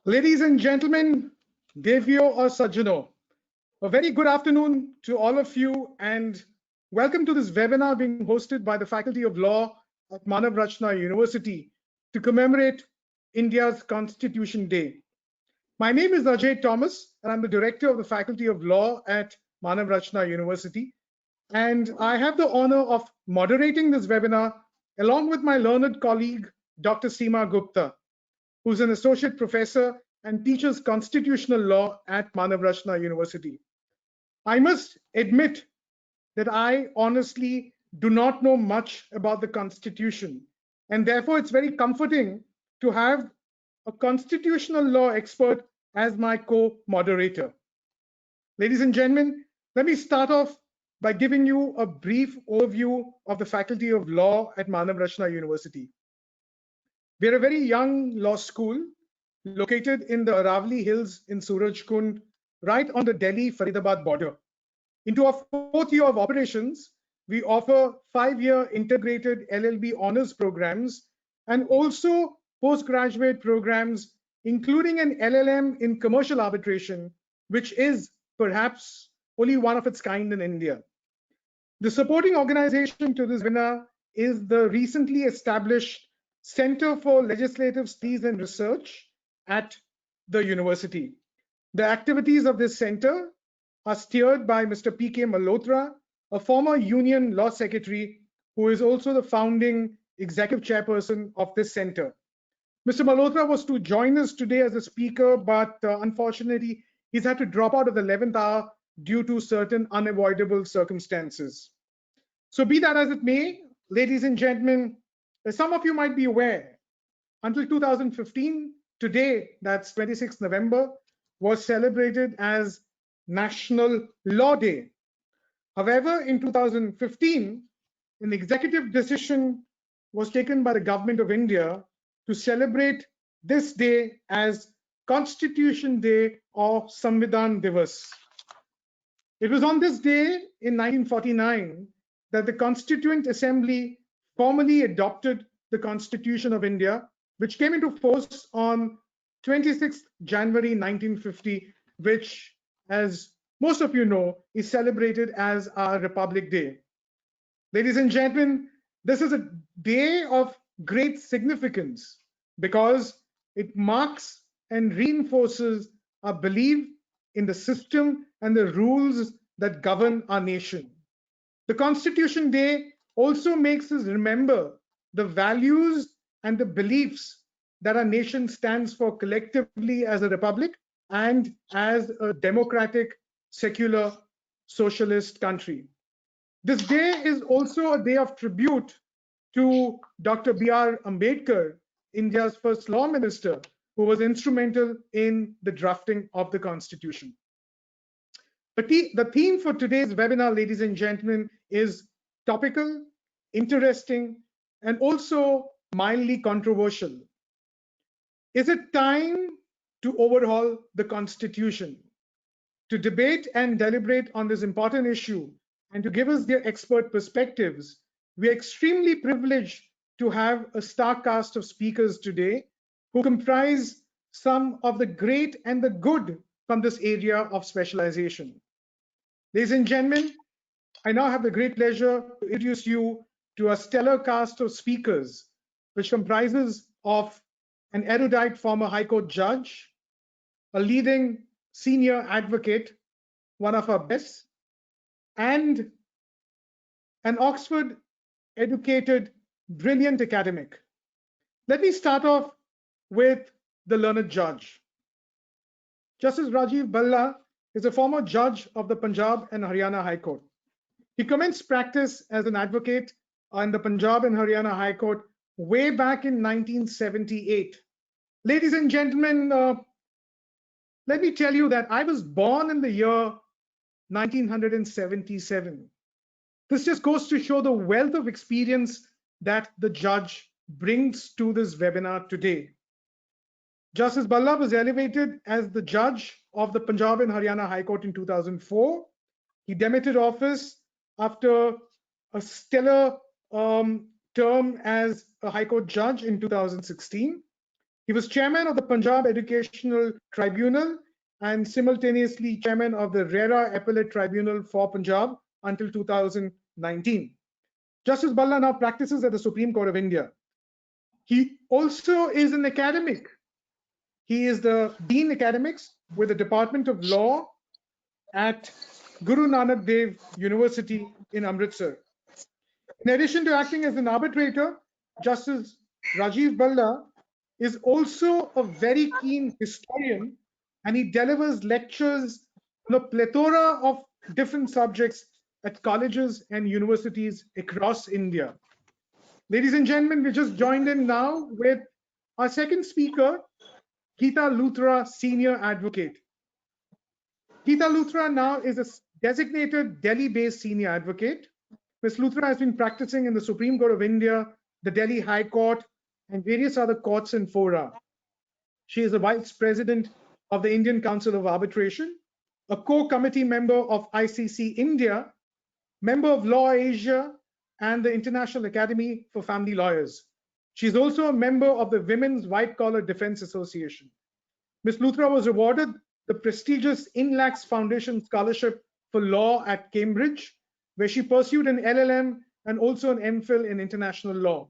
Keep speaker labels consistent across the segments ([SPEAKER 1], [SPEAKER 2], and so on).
[SPEAKER 1] Ladies and gentlemen, Devyo or Sajjano, a very good afternoon to all of you and welcome to this webinar being hosted by the Faculty of Law at Manav Rachna University to commemorate India's Constitution Day. My name is Ajay Thomas and I'm the Director of the Faculty of Law at Manav Rachna University. And I have the honor of moderating this webinar along with my learned colleague, Dr. Seema Gupta, who's an associate professor and teaches constitutional law at Manav Rachna University. I must admit that I honestly do not know much about the Constitution, and therefore it's very comforting to have a constitutional law expert as my co-moderator. Ladies and gentlemen, let me start off by giving you a brief overview of the Faculty of Law at Manav Rachna University. We're a very young law school located in the Aravali Hills in Surajkund, right on the Delhi-Faridabad border. Into our fourth year of operations, we offer 5-year integrated LLB honors programs and also postgraduate programs, including an LLM in commercial arbitration, which is perhaps only one of its kind in India. The supporting organization to this webinar is the recently established Center for Legislative Studies and Research at the university. The activities of this center are steered by Mr. P.K. Malhotra, a former Union Law Secretary who is also the founding executive chairperson of this center. Mr. Malhotra was to join us today as a speaker, but unfortunately, he's had to drop out of the 11th hour due to certain unavoidable circumstances. So be that as it may, ladies and gentlemen, as some of you might be aware, until 2015, today, that's 26th November, was celebrated as National Law Day. However, in 2015, an executive decision was taken by the government of India to celebrate this day as Constitution Day or Samvidhan Divas. It was on this day in 1949 that the Constituent Assembly formally adopted the Constitution of India, which came into force on 26th January 1950, which, as most of you know, is celebrated as our Republic Day. Ladies and gentlemen, this is a day of great significance because it marks and reinforces our belief in the system and the rules that govern our nation. The Constitution Day also makes us remember the values and the beliefs that our nation stands for collectively as a republic and as a democratic, secular, socialist country. This day is also a day of tribute to Dr. B.R. Ambedkar, India's first law minister, who was instrumental in the drafting of the Constitution. The theme for today's webinar, ladies and gentlemen, is topical, interesting, and also mildly controversial. Is it time to overhaul the Constitution? To debate and deliberate on this important issue and to give us their expert perspectives, we are extremely privileged to have a star cast of speakers today who comprise some of the great and the good from this area of specialization. Ladies and gentlemen, I now have the great pleasure to introduce you to a stellar cast of speakers, which comprises of an erudite former High Court judge, a leading senior advocate, one of our best, and an Oxford educated, brilliant academic. Let me start off with the learned judge. Justice Rajiv Bhalla is a former judge of the Punjab and Haryana High Court. He commenced practice as an advocate in the Punjab and Haryana High Court way back in 1978. Ladies and gentlemen, let me tell you that I was born in the year 1977. This just goes to show the wealth of experience that the judge brings to this webinar today. Justice Bhalla was elevated as the judge of the Punjab and Haryana High Court in 2004. He demitted office after a stellar term as a High Court judge in 2016. He was chairman of the Punjab Educational Tribunal and simultaneously chairman of the RERA Appellate Tribunal for Punjab until 2019. Justice Bhalla now practices at the Supreme Court of India. He also is an academic. He is the Dean Academics with the Department of Law at Guru Nanak Dev University in Amritsar. In addition to acting as an arbitrator, Justice Rajiv Bhalla is also a very keen historian, and he delivers lectures on a plethora of different subjects at colleges and universities across India. Ladies and gentlemen, we just joined in now with our second speaker, Geeta Luthra, Senior Advocate. Geeta Luthra now is a designated Delhi-based Senior Advocate. Ms. Luthra has been practicing in the Supreme Court of India, the Delhi High Court, and various other courts and fora. She is the Vice President of the Indian Council of Arbitration, a co-committee member of ICC India, member of Law Asia, and the International Academy for Family Lawyers. She is also a member of the Women's White Collar Defense Association. Ms. Luthra was awarded the prestigious INLACS Foundation Scholarship for Law at Cambridge, where she pursued an LLM and also an MPhil in international law.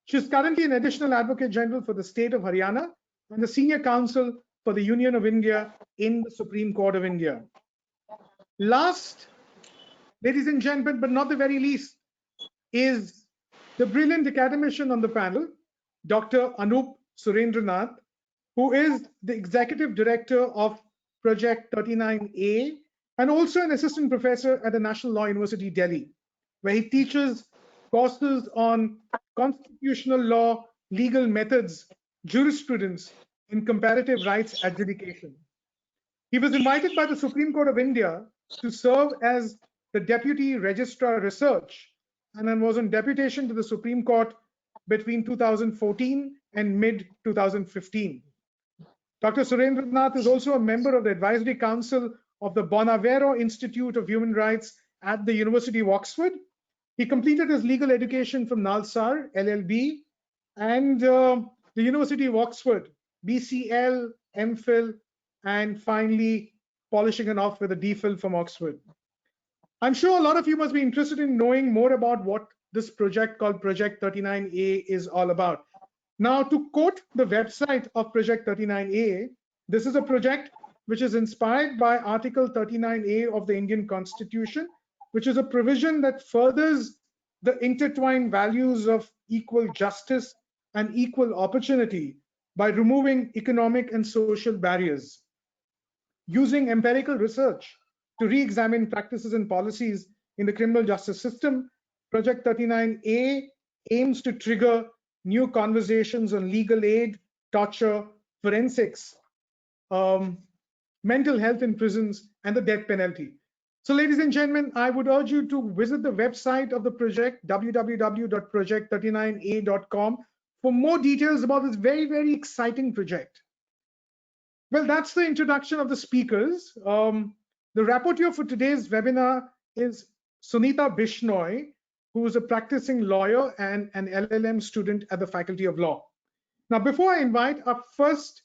[SPEAKER 1] She is currently an additional Advocate General for the state of Haryana and the Senior Counsel for the Union of India in the Supreme Court of India. Last, ladies and gentlemen, but not the very least, is the brilliant academician on the panel, Dr. Anup Surendranath, who is the Executive Director of Project 39A and also an assistant professor at the National Law University, Delhi, where he teaches courses on constitutional law, legal methods, jurisprudence, and comparative rights adjudication. He was invited by the Supreme Court of India to serve as the Deputy Registrar Research and then was on deputation to the Supreme Court between 2014 and mid-2015. Dr. Surendranath is also a member of the Advisory Council of the Bonavero Institute of Human Rights at the University of Oxford. He completed his legal education from Nalsar, LLB, and the University of Oxford, BCL, MPhil, and finally polishing it off with a DPhil from Oxford. I'm sure a lot of you must be interested in knowing more about what this project called Project 39A is all about. Now, to quote the website of Project 39A, this is a project which is inspired by Article 39A of the Indian Constitution, which is a provision that furthers the intertwined values of equal justice and equal opportunity by removing economic and social barriers. Using empirical research to re-examine practices and policies in the criminal justice system, Project 39A aims to trigger new conversations on legal aid, torture, forensics, mental health in prisons, and the death penalty. So ladies and gentlemen, I would urge you to visit the website of the project, www.project39a.com, for more details about this very, very exciting project. Well, that's the introduction of the speakers. The rapporteur for today's webinar is Sunita Bishnoi, who is a practicing lawyer and an LLM student at the Faculty of Law. Now, before I invite our first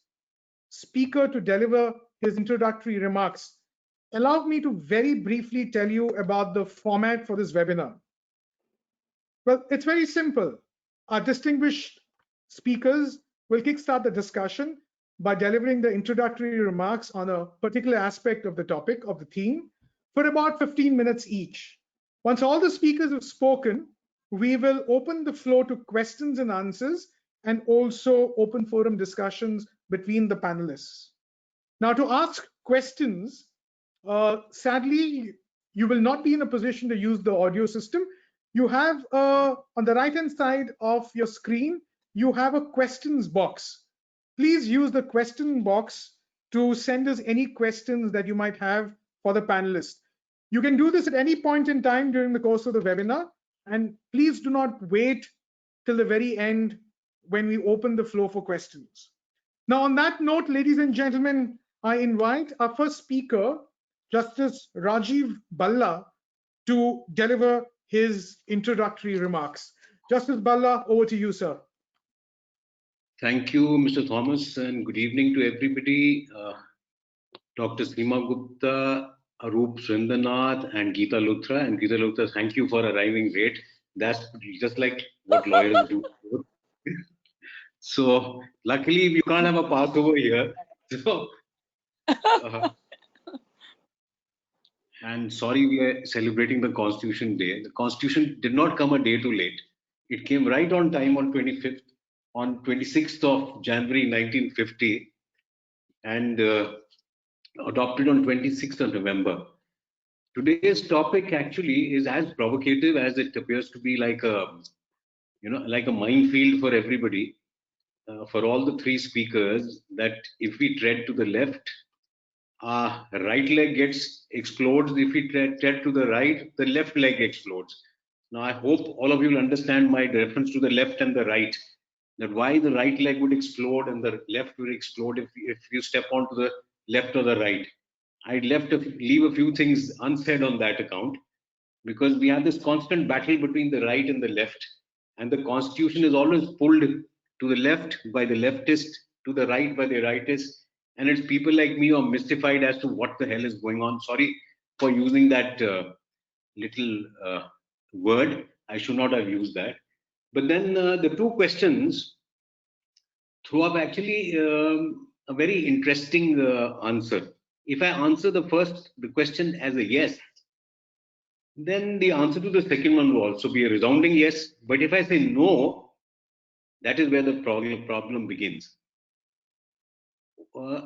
[SPEAKER 1] speaker to deliver his introductory remarks, allow me to very briefly tell you about the format for this webinar. Well, it's very simple. Our distinguished speakers will kickstart the discussion by delivering the introductory remarks on a particular aspect of the topic, of the theme, for about 15 minutes each. Once all the speakers have spoken, we will open the floor to questions and answers and also open forum discussions between the panelists. Now, to ask questions, sadly, you will not be in a position to use the audio system. You have, on the right-hand side of your screen, you have a questions box. Please use the question box to send us any questions that you might have for the panelists. You can do this at any point in time during the course of the webinar, and please do not wait till the very end when we open the floor for questions. Now, on that note, ladies and gentlemen, I invite our first speaker, Justice Rajiv Bhalla, to deliver his introductory remarks. Justice Bhalla, over to you, sir.
[SPEAKER 2] Thank you, Mr. Thomas, and good evening to everybody. Dr. Seema Gupta, Arup Srindranath, and Geeta Luthra. And Geeta Luthra, thank you for arriving late. That's just like what lawyers do. So, luckily, you can't have a Passover here. So, uh, and sorry, we are celebrating the Constitution Day. The Constitution did not come a day too late. It came right on time on 25th, on 26th of January 1950, and adopted on 26th of November. Today's topic actually is as provocative as it appears to be, like like a minefield for everybody, for all the three speakers. That if we tread to the left, our right leg gets explodes. If we tread to the right, the left leg explodes. Now, I hope all of you will understand my reference to the left and the right. That why the right leg would explode and the left will explode if you step onto the left or the right. I'd leave a few things unsaid on that account, because we have this constant battle between the right and the left, and the constitution is always pulled to the left by the leftist, to the right by the rightist, and it's people like me who are mystified as to what the hell is going on. Sorry for using that little word. I should not have used that. But then the two questions throw up actually a very interesting answer. If I answer the question as a yes, then the answer to the second one will also be a resounding yes. But if I say no, that is where the problem begins. Uh,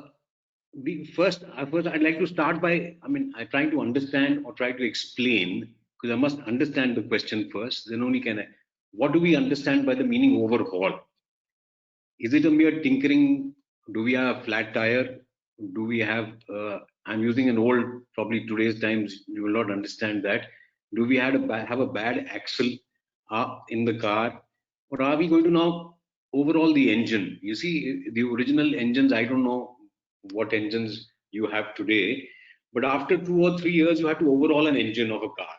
[SPEAKER 2] first, I'd like to start by, I'm trying to understand or try to explain, because I must understand the question first. Then only can I. What do we understand by the meaning overhaul? Is it a mere tinkering? Do we have a flat tire? Do we have? I'm using an old, probably today's times. You will not understand that. Do we have a bad axle in the car, or are we going to now overhaul the engine? You see, the original engines. I don't know what engines you have today, but after 2 or 3 years, you have to overhaul an engine of a car.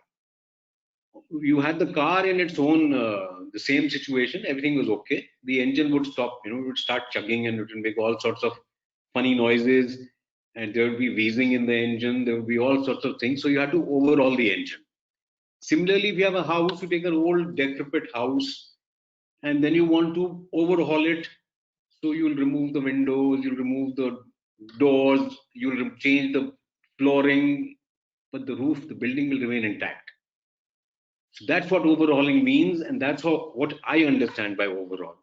[SPEAKER 2] You had the car in its own the same situation, everything was okay, the engine would stop, it would start chugging and it would make all sorts of funny noises, and there would be wheezing in the engine, there would be all sorts of things, so you had to overhaul the engine. Similarly, if you have a house, you take an old decrepit house and then you want to overhaul it, so you'll remove the windows, you'll remove the doors, you'll change the flooring, but the roof, the building will remain intact. So that's what overhauling means, and that's what I understand by overhaul.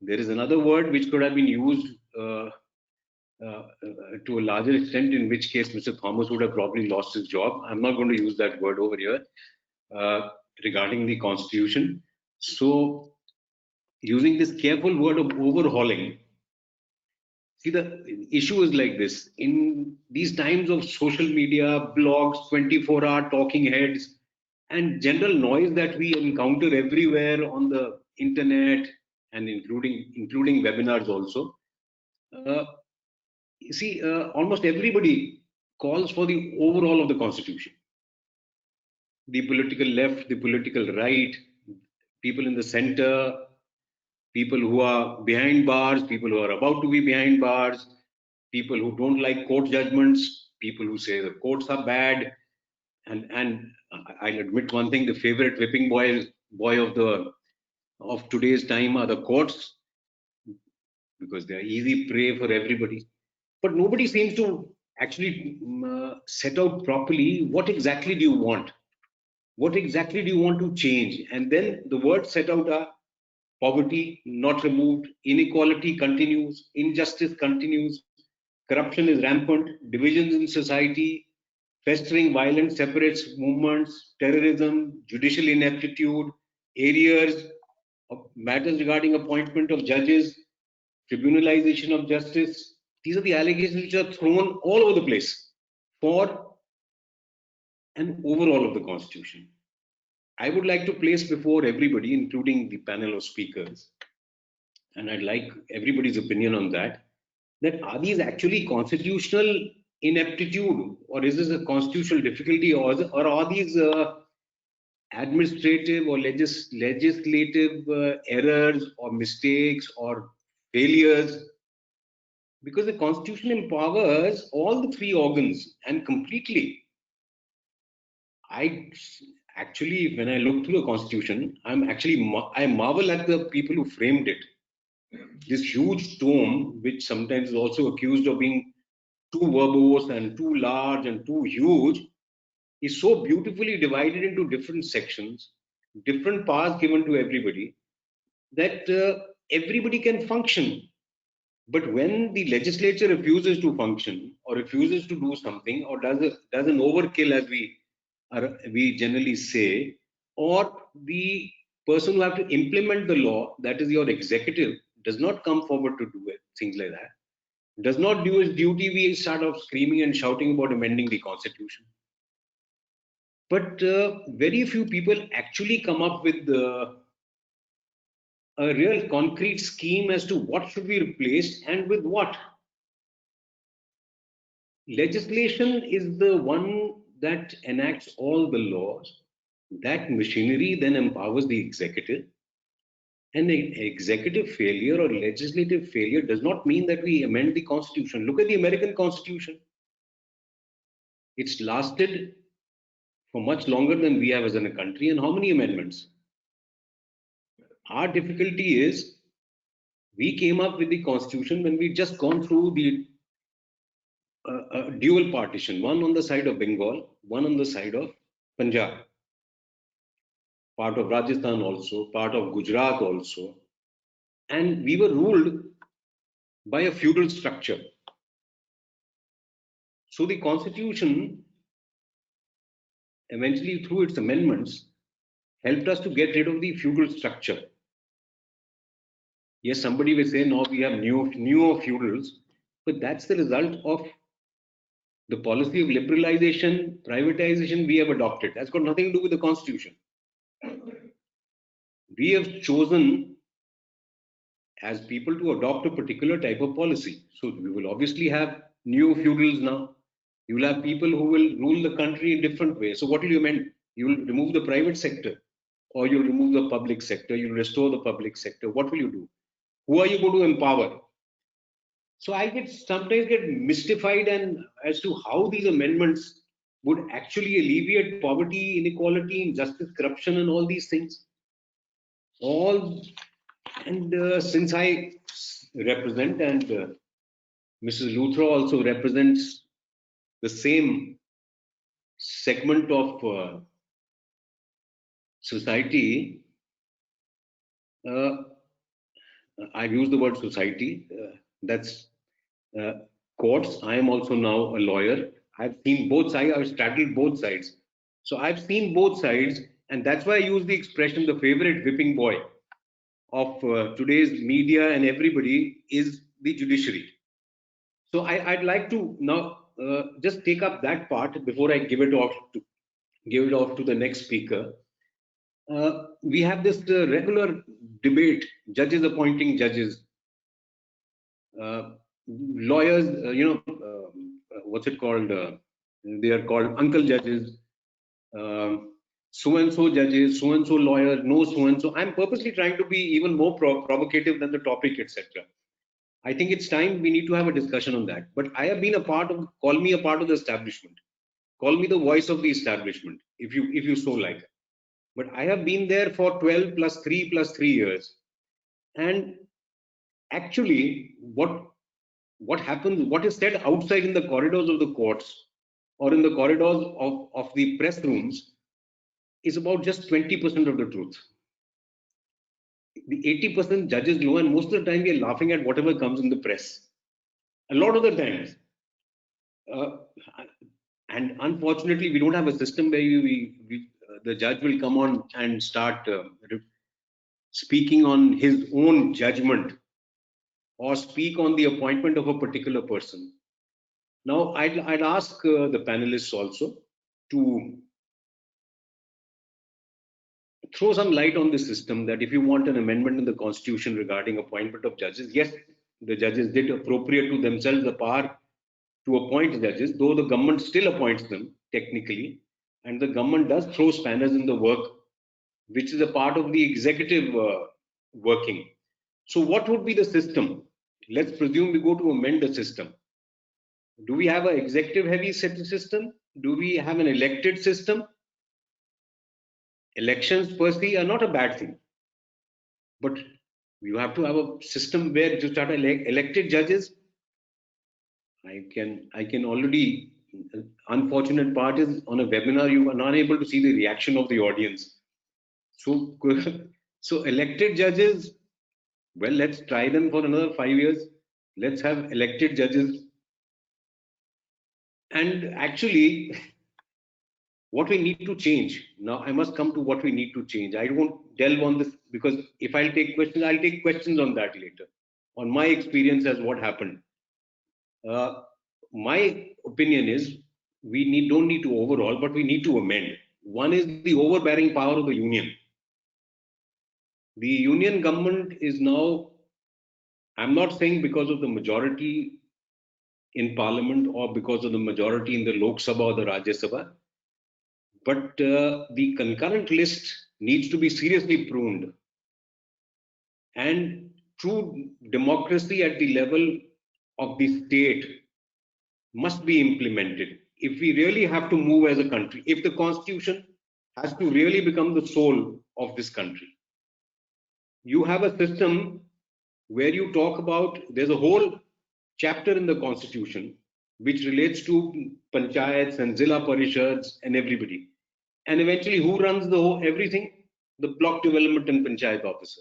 [SPEAKER 2] There is another word which could have been used to a larger extent, in which case Mr. Thomas would have probably lost his job. I'm not going to use that word over here regarding the Constitution. So, using this careful word of overhauling, see, the issue is like this. In these times of social media, blogs, 24-hour talking heads, and general noise that we encounter everywhere on the internet, and including webinars also, uh, you see, almost everybody calls for the overhaul of the Constitution. The political left, the political right, people in the center, people who are behind bars, people who are about to be behind bars, people who don't like court judgments, people who say the courts are bad, and I'll admit one thing: the favorite whipping boy of today's time are the courts, because they are easy prey for everybody. But nobody seems to actually set out properly what exactly do you want, what exactly do you want to change, and then the words set out are poverty not removed, inequality continues, injustice continues, corruption is rampant, divisions in society, festering violence separates movements, terrorism, judicial ineptitude, areas of matters regarding appointment of judges, tribunalization of justice. These are the allegations which are thrown all over the place for an overhaul of the Constitution. I would like to place before everybody, including the panel of speakers, and I'd like everybody's opinion on that are these actually constitutional ineptitude, or is this a constitutional difficulty, or are these administrative or legislative errors or mistakes or failures, because the Constitution empowers all the three organs and completely. I actually, when I look through the Constitution, I marvel at the people who framed it. This huge tome, which sometimes is also accused of being too verbose and too large and too huge, is so beautifully divided into different sections, different powers given to everybody, that everybody can function. But when the legislature refuses to function or refuses to do something or does an overkill, as we generally say, or the person who have to implement the law, that is your executive, does not come forward to do it, things like that, does not do his duty, we start off screaming and shouting about amending the Constitution. But very few people actually come up with a real concrete scheme as to what should be replaced and with what. Legislation is the one that enacts all the laws. That machinery then empowers the executive. And an executive failure or legislative failure does not mean that we amend the Constitution. Look at the American Constitution. It's lasted for much longer than we have as in a country. And how many amendments? Our difficulty is we came up with the Constitution when we'd just gone through the dual partition, one on the side of Bengal, one on the side of Punjab, part of Rajasthan also, part of Gujarat also. And we were ruled by a feudal structure. So the Constitution, eventually through its amendments, helped us to get rid of the feudal structure. Yes, somebody will say, no, we have newer feudals, but that's the result of the policy of liberalization, privatization we have adopted. That's got nothing to do with the Constitution. We have chosen as people to adopt a particular type of policy. So we will obviously have new feudals now. You will have people who will rule the country in different ways. So what will you amend? You will remove the private sector, or you will remove the public sector, you will restore the public sector. What will you do? Who are you going to empower? So I sometimes get mystified and as to how these amendments would actually alleviate poverty, inequality, injustice, corruption, and all these things. Since I represent and Mrs. Luthra also represents the same segment of society, I've used the word society. That's courts. I am also now a lawyer. I've seen both sides. I've straddled both sides. So I've seen both sides, and that's why I use the expression the favorite whipping boy of today's media and everybody is the judiciary. So I'd like to now just take up that part before I give it off to the next speaker. We have this regular debate: judges appointing judges, lawyers. What's it called? They are called uncle judges. So and so judges, so and so lawyer, no so and so. I'm purposely trying to be even more provocative than the topic, etc. I think it's time we need to have a discussion on that. But I have been a part of, call me a part of the establishment, call me the voice of the establishment, if you so like. But I have been there for 12 plus 3 plus 3 years. And actually, what happens, what is said outside in the corridors of the courts or in the corridors of the press rooms is about just 20% of the truth. The 80% judges know, and most of the time we are laughing at whatever comes in the press. A lot of the times. And unfortunately, we don't have a system where the judge will come on and start speaking on his own judgment or speak on the appointment of a particular person. Now, I'd ask the panelists also to throw some light on the system, that if you want an amendment in the Constitution regarding appointment of judges, yes, the judges did appropriate to themselves the power to appoint judges, though the government still appoints them technically, and the government does throw spanners in the work, which is a part of the executive working. So what would be the system? Let's presume we go to amend the system. Do we have an executive heavy system? Do we have an elected system? Elections per se are not a bad thing, but you have to have a system where you start elected judges. I can already, unfortunate part is on a webinar you are not able to see the reaction of the audience. So so elected judges, well, let's try them for another 5 years. Let's have elected judges. And actually, what we need to change now, I must come to what we need to change. I won't delve on this because if I'll take questions on that later, on my experience as what happened. My opinion is don't need to overhaul, but we need to amend. One is the overbearing power of the union. The union government is now, I'm not saying because of the majority in parliament or because of the majority in the Lok Sabha or the Rajya Sabha, but the concurrent list needs to be seriously pruned. And true democracy at the level of the state must be implemented. If we really have to move as a country, if the constitution has to really become the soul of this country, you have a system where you talk about, there's a whole chapter in the constitution which relates to panchayats and zilla parishads and everybody. And eventually, who runs the whole everything? The block development and panchayat officer.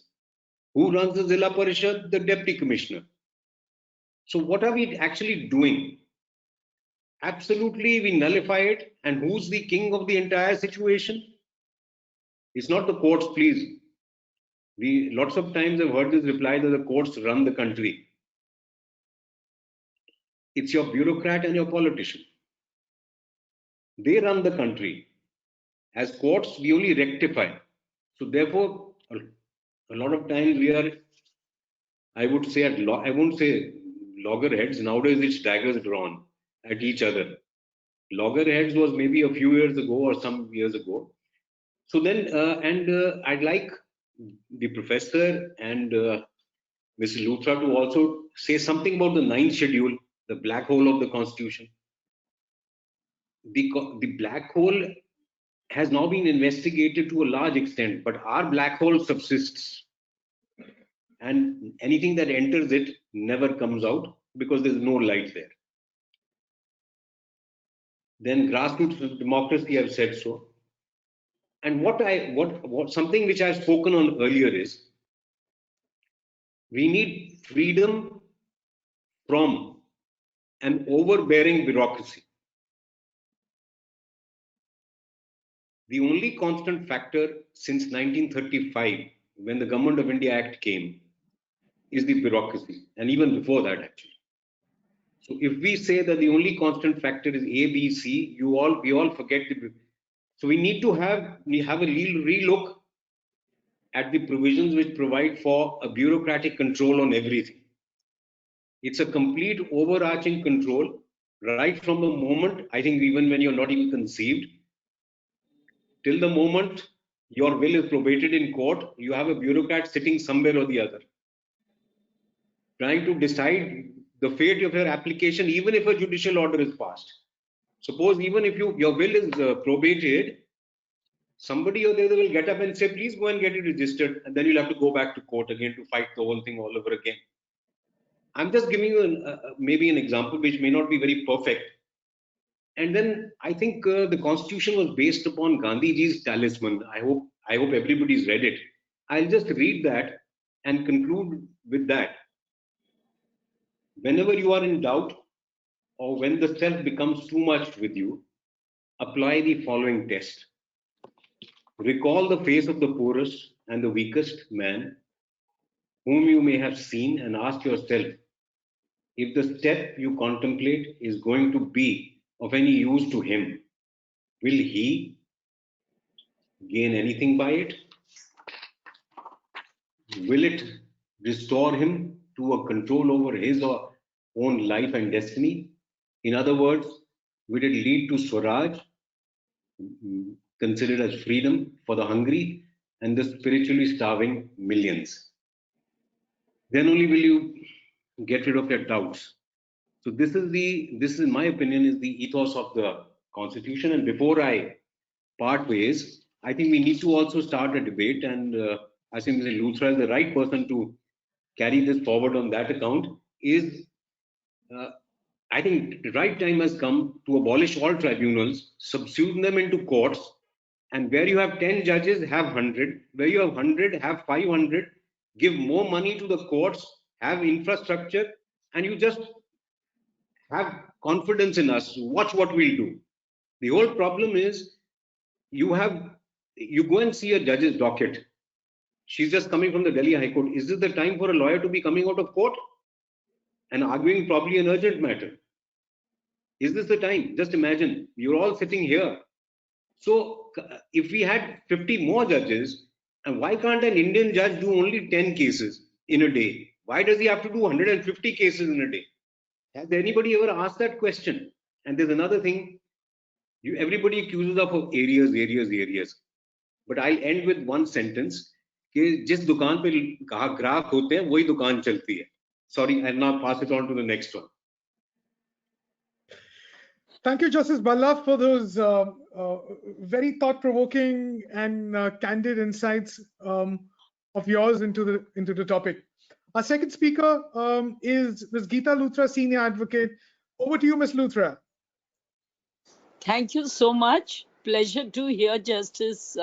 [SPEAKER 2] Who runs the zilla parishad? The deputy commissioner. So what are we actually doing? Absolutely, we nullify it. And who's the king of the entire situation? It's not the courts, please. We lots of times have heard this reply that the courts run the country. It's your bureaucrat and your politician. They run the country. As courts, we only rectify. So therefore, a lot of times we are, I would say, I won't say loggerheads. Nowadays, it's daggers drawn at each other. Loggerheads was maybe a few years ago or some years ago. So then, I'd like the professor and Mr. Luthra to also say something about the ninth schedule, the black hole of the constitution. The black hole has now been investigated to a large extent, but our black hole subsists. And anything that enters it never comes out because there's no light there. Then grassroots democracy, I've said so. And what something which I've spoken on earlier is we need freedom from an overbearing bureaucracy. The only constant factor since 1935, when the Government of India Act came, is the bureaucracy, and even before that, actually. So if we say that the only constant factor is A, B, C, we all forget the. So we need to have a relook at the provisions which provide for a bureaucratic control on everything. It's a complete overarching control right from the moment, I think even when you're not even conceived, till the moment your will is probated in court, you have a bureaucrat sitting somewhere or the other, trying to decide the fate of your application, even if a judicial order is passed. Suppose even if your will is probated, somebody or the other will get up and say, please go and get it registered, and then you'll have to go back to court again to fight the whole thing all over again. I'm just giving you maybe an example which may not be very perfect. And then I think the constitution was based upon Gandhiji's talisman. I hope everybody's read it. I'll just read that and conclude with that. Whenever you are in doubt or when the self becomes too much with you, apply the following test. Recall the face of the poorest and the weakest man whom you may have seen and ask yourself if the step you contemplate is going to be of any use to him. Will he gain anything by it? Will it restore him to a control over his or own life and destiny? In other words, will it lead to Swaraj, considered as freedom for the hungry and the spiritually starving millions? then only will you get rid of your doubts. So this is my opinion, is the ethos of the constitution. And before I part ways, I think we need to also start a debate, and I think Mr. Luthra is the right person to carry this forward on that account. Is uh, I think the right time has come to abolish all tribunals, subsume them into courts, and where you have 10 judges, have 100. Where you have 100, have 500. Give more money to the courts, have infrastructure, and you just have confidence in us. Watch what we'll do. The whole problem is you go and see a judge's docket. She's just coming from the Delhi High Court. Is this the time for a lawyer to be coming out of court and arguing probably an urgent matter? Is this the time? Just imagine, you're all sitting here. So if we had 50 more judges, and why can't an Indian judge do only 10 cases in a day? Why does he have to do 150 cases in a day? Has anybody ever asked that question? And there's another thing, everybody accuses of areas. But I'll end with one sentence कि जिस दुकान पे ग्राहक होते हैं वही दुकान चलती है. Sorry, I'll now pass it on to the next one.
[SPEAKER 1] Thank you, Justice Bhalla, for those very thought-provoking and candid insights of yours into the topic. Our second speaker is Ms. Geeta Luthra, Senior Advocate. Over to you, Ms. Luthra.
[SPEAKER 3] Thank you so much. Pleasure to hear Justice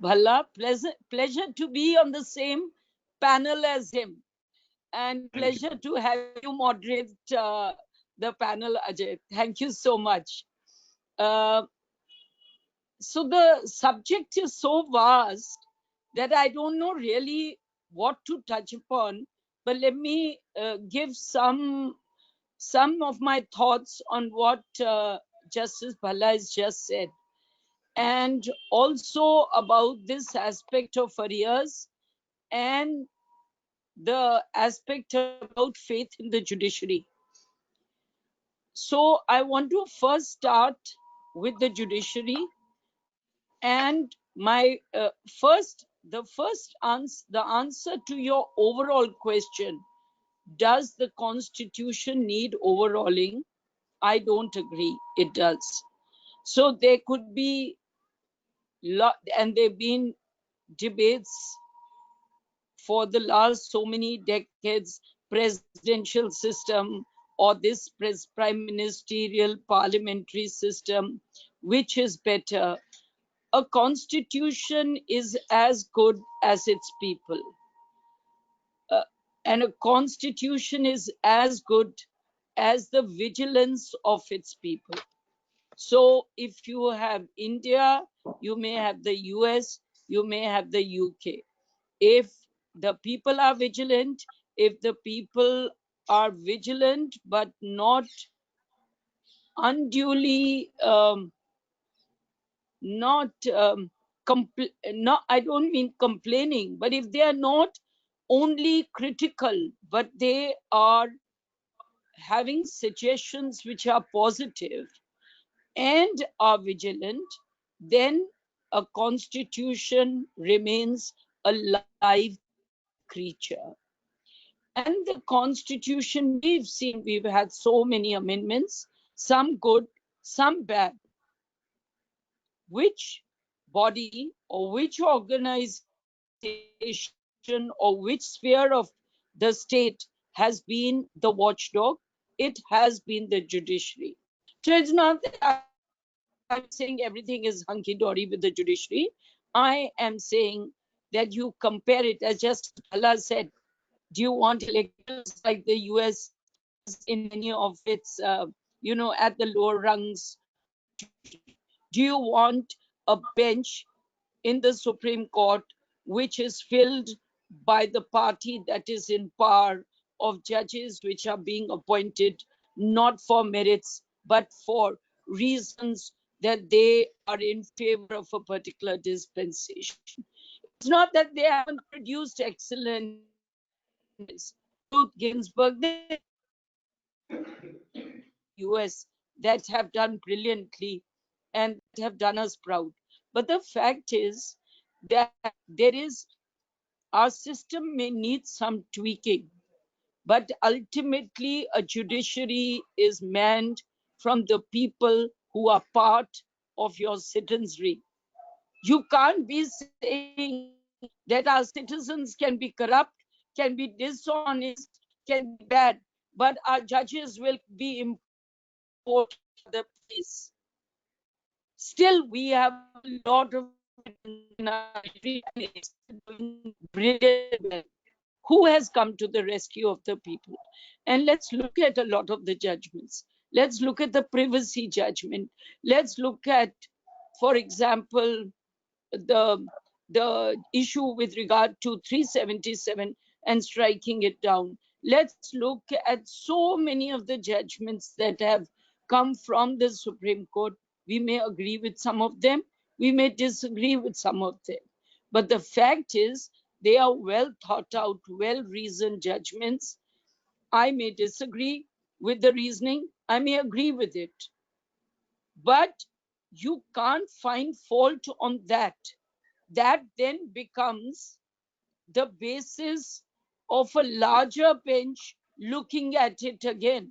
[SPEAKER 3] Bhalla. Pleasure to be on the same panel as him. And pleasure to have you moderate the panel, Ajay. Thank you so much. So the subject is so vast that I don't know really what to touch upon, but let me give some of my thoughts on what Justice Bhalla has just said, and also about this aspect of arrears and the aspect about faith in the judiciary. So I want to first start with the judiciary, and my the answer to your overall question, does the constitution need overhauling? I don't agree it does. So there could be and there have been debates for the last so many decades, presidential system or this prime ministerial parliamentary system, which is better. A constitution is as good as its people. And a constitution is as good as the vigilance of its people. So if you have India, you may have the US, you may have the UK. If the people are vigilant, if the people are vigilant but not unduly I don't mean complaining, but if they are not only critical but they are having suggestions which are positive and are vigilant, then a constitution remains a live creature. And the constitution, we've had so many amendments, some good, some bad. Which body or which organization or which sphere of the state has been the watchdog? It has been the judiciary. So it's not that I'm saying everything is hunky-dory with the judiciary. I am saying that you compare it, as just Allah said, do you want electors like the US in many of its, at the lower rungs? Do you want a bench in the Supreme Court which is filled by the party that is in power, of judges which are being appointed not for merits but for reasons that they are in favor of a particular dispensation? It's not that they haven't produced excellent Ruth Ginsburg, US, that have done brilliantly and have done us proud. But the fact is that our system may need some tweaking. But ultimately, a judiciary is manned from the people who are part of your citizenry. You can't be saying that our citizens can be corrupt, can be dishonest, can be bad, but our judges will be important to the place. Still, we have a lot of in our country and it's doing brilliant. Who has come to the rescue of the people? And let's look at a lot of the judgments. Let's look at the privacy judgment. Let's look at, for example, the issue with regard to 377 and striking it down. Let's look at so many of the judgments that have come from the Supreme Court. We may agree with some of them, we may disagree with some of them, but the fact is they are well thought out, well reasoned judgments. I may disagree with the reasoning, I may agree with it, but you can't find fault on that. That then becomes the basis of a larger bench looking at it again.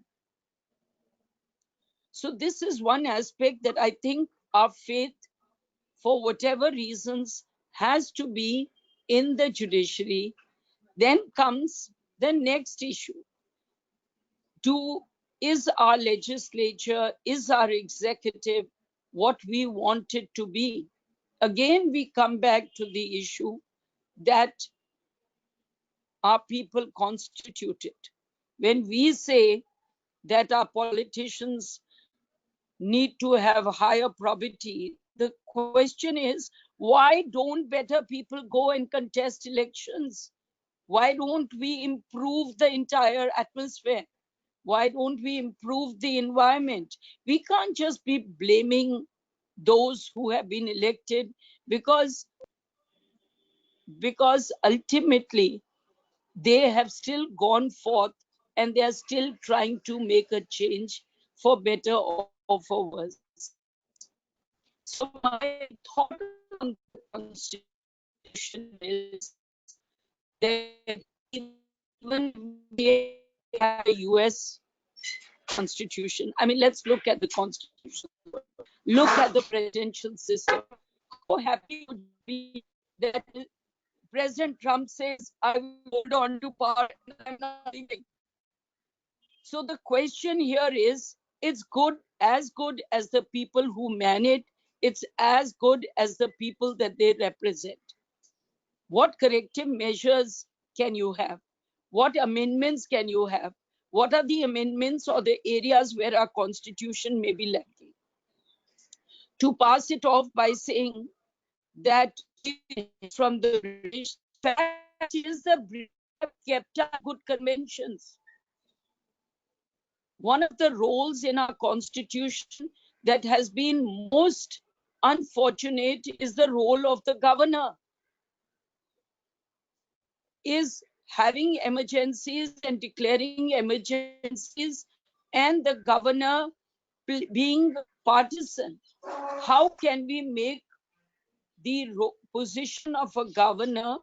[SPEAKER 3] So this is one aspect that I think our faith, for whatever reasons, has to be in the judiciary. Then comes the next issue. Is our legislature, is our executive what we want it to be? Again, we come back to the issue that our people constituted. When we say that our politicians need to have higher probity, the question is, why don't better people go and contest elections? Why don't we improve the entire atmosphere? Why don't we improve the environment? We can't just be blaming those who have been elected because ultimately they have still gone forth and they are still trying to make a change for better or for worse. So my thought on the Constitution is that even we have a US Constitution, I mean, let's look at the Constitution, look at the presidential system. How happy would be that President Trump says, I will hold on to power and I'm not leaving. So the question here is, it's as good as the people who man it, it's as good as the people that they represent. What corrective measures can you have? What amendments can you have? What are the amendments or the areas where our constitution may be lacking? To pass it off by saying that from the British, fact is the British have kept our good conventions. One of the roles in our constitution that has been most unfortunate is the role of the governor, is having emergencies and declaring emergencies and the governor being partisan. How can we make the position of a governor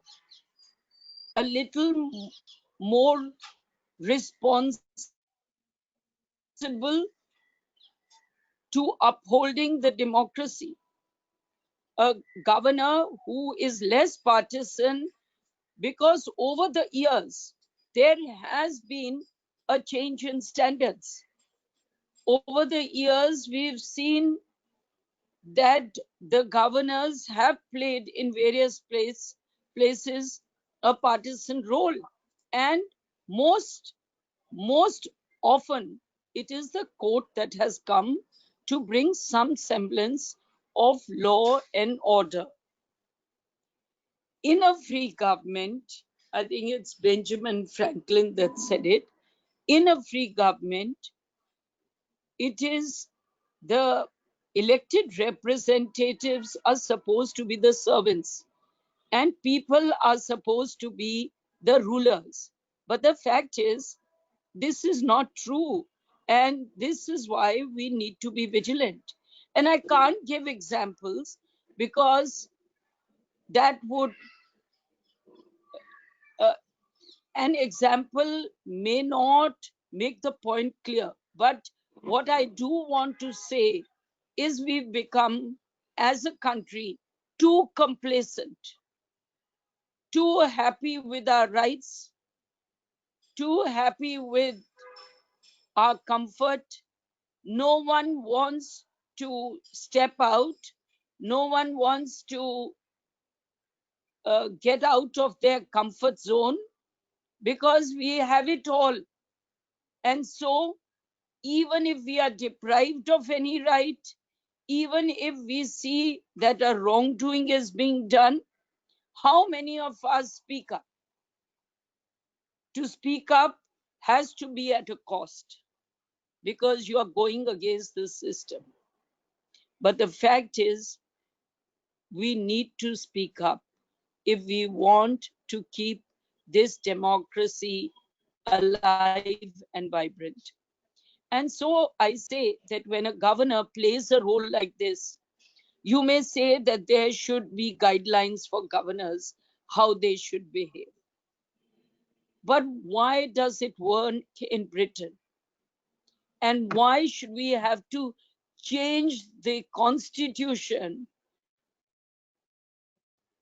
[SPEAKER 3] a little more responsible to upholding the democracy? A governor who is less partisan, because over the years there has been a change in standards. Over the years, we've seen that the governors have played in various places a partisan role, and most often it is the court that has come to bring some semblance of law and order. In a free government, I think it's Benjamin Franklin that said it, in a free government, it is the elected representatives are supposed to be the servants and people are supposed to be the rulers. But the fact is, this is not true. And this is why we need to be vigilant. And I can't give examples because that would An example may not make the point clear, but what I do want to say is we've become, as a country, too complacent, too happy with our rights, too happy with our comfort. No one wants to step out. No one wants to get out of their comfort zone because we have it all. And so, even if we are deprived of any right, even if we see that a wrongdoing is being done, how many of us speak up? To speak up has to be at a cost because you are going against the system. But the fact is, we need to speak up if we want to keep this democracy alive and vibrant. And so I say that when a governor plays a role like this, you may say that there should be guidelines for governors how they should behave. But why does it work in Britain? And why should we have to change the constitution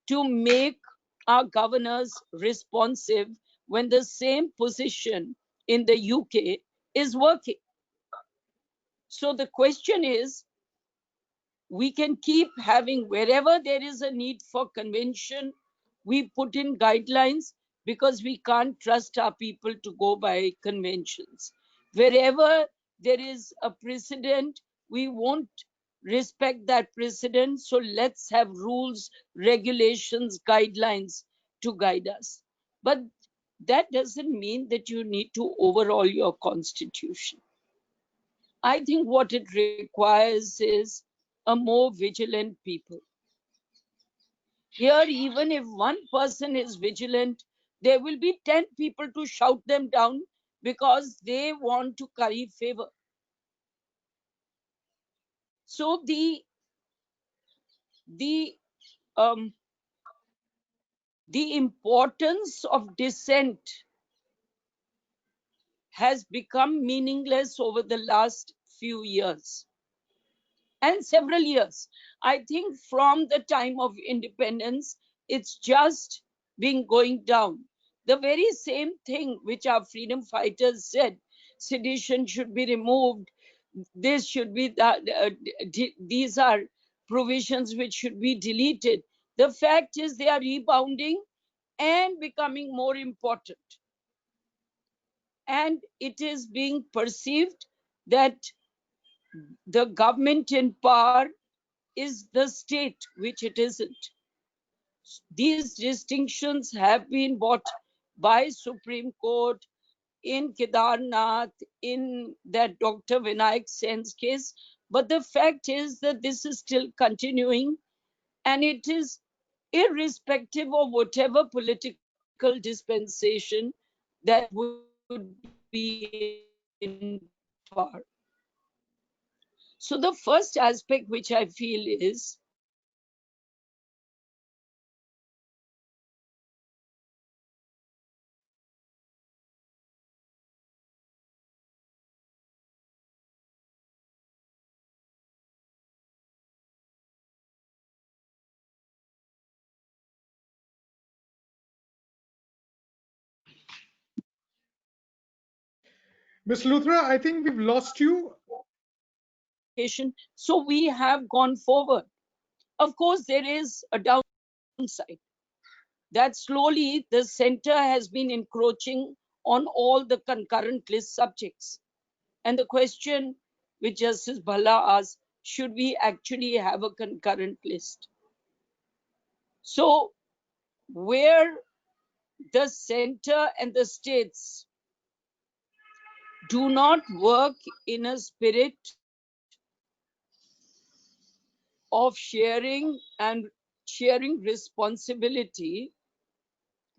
[SPEAKER 3] to make our governors responsive when the same position in the UK is working? So the question is, we can keep having, wherever there is a need for convention, we put in guidelines because we can't trust our people to go by conventions. Wherever there is a precedent, we won't respect that precedent. So let's have rules, regulations, guidelines to guide us. But that doesn't mean that you need to overhaul your constitution. I think what it requires is a more vigilant people. Here, even if one person is vigilant, there will be 10 people to shout them down because they want to curry favor. So the importance of dissent has become meaningless over the last few years and several years. I think from the time of independence, it's just been going down. The very same thing which our freedom fighters said, sedition should be removed, this should be that, these are provisions which should be deleted. The fact is they are rebounding and becoming more important. And it is being perceived that the government in power is the state, which it isn't. These distinctions have been brought by Supreme Court in Kedarnath, in that Dr. Vinayak Sen's case. But the fact is that this is still continuing, and it is irrespective of whatever political dispensation that would be in power. So the first aspect which I feel is
[SPEAKER 1] Ms. Luthra, I think we've lost you.
[SPEAKER 3] so we have gone forward. Of course, there is a downside that slowly the center has been encroaching on all the concurrent list subjects. And the question which Justice Bhalla asked, should we actually have a concurrent list? So where the center and the states do not work in a spirit of sharing responsibility,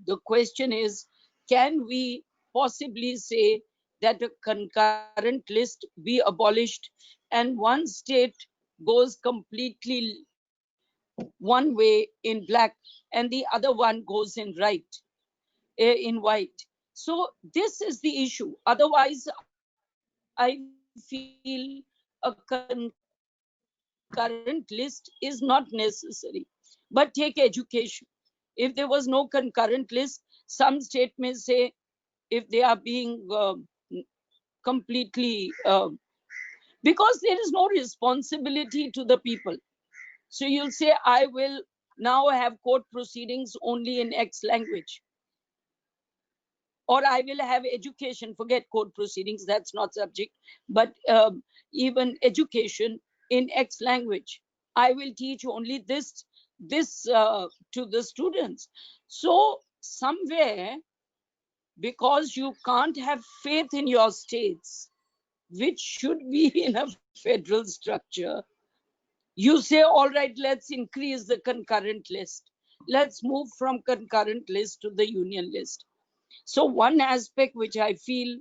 [SPEAKER 3] the question is, can we possibly say that a concurrent list be abolished and one state goes completely one way in black and the other one goes in white? So this is the issue. Otherwise, I feel a concurrent list is not necessary. But take education. If there was no concurrent list, some state may say, if they are being completely, because there is no responsibility to the people. So you'll say, I will now have court proceedings only in X language. Or I will have education, forget court proceedings, that's not subject, but even education in X language. I will teach only this to the students. So somewhere, because you can't have faith in your states, which should be in a federal structure, you say, all right, let's increase the concurrent list. Let's move from concurrent list to the union list. So one aspect which I feel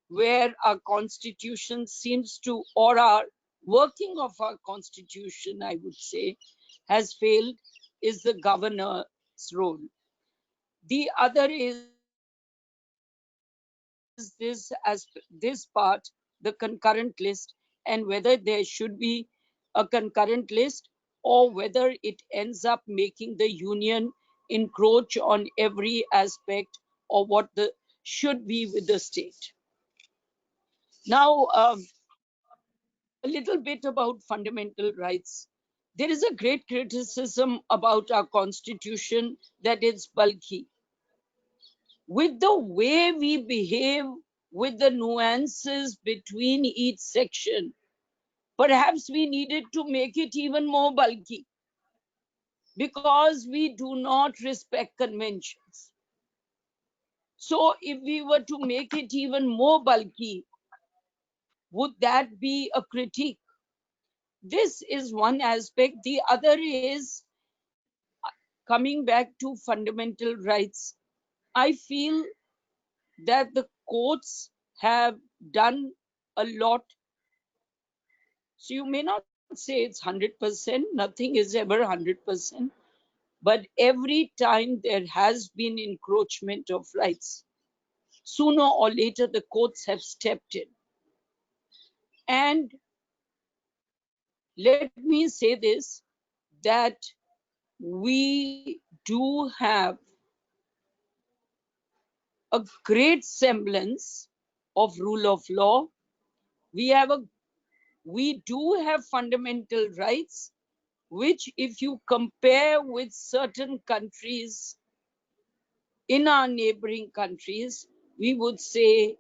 [SPEAKER 3] where our constitution seems to, or our working of our constitution, I would say, has failed, is the governor's role. The other is this part, the concurrent list, and whether there should be a concurrent list or whether it ends up making the union encroach on every aspect of what the should be with the state. Now, a little bit about fundamental rights. There is a great criticism about our constitution that it's bulky. With the way we behave, with the nuances between each section, perhaps we needed to make it even more bulky because we do not respect conventions. So if we were to make it even more bulky, would that be a critique? This is one aspect. The other is coming back to fundamental rights. I feel that the courts have done a lot. So you may not say it's 100%, nothing is ever 100%, but every time there has been encroachment of rights, sooner or later the courts have stepped in. And let me say this, that we do have a great semblance of rule of law. We do have fundamental rights, which if you compare with certain countries in our neighboring countries, we would say,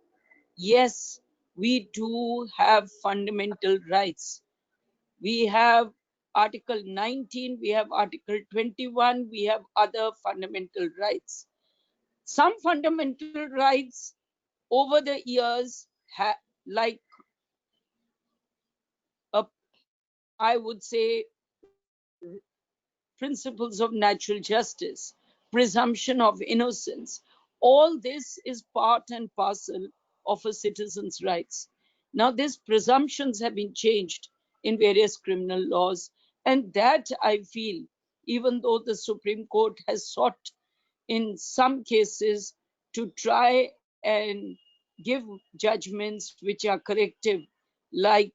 [SPEAKER 3] yes, we do have fundamental rights. We have Article 19, we have Article 21, we have other fundamental rights. Some fundamental rights over the years, like I would say principles of natural justice, presumption of innocence, all this is part and parcel of a citizen's rights. Now, these presumptions have been changed in various criminal laws, and that I feel, even though the Supreme Court has sought in some cases to try and give judgments which are corrective, like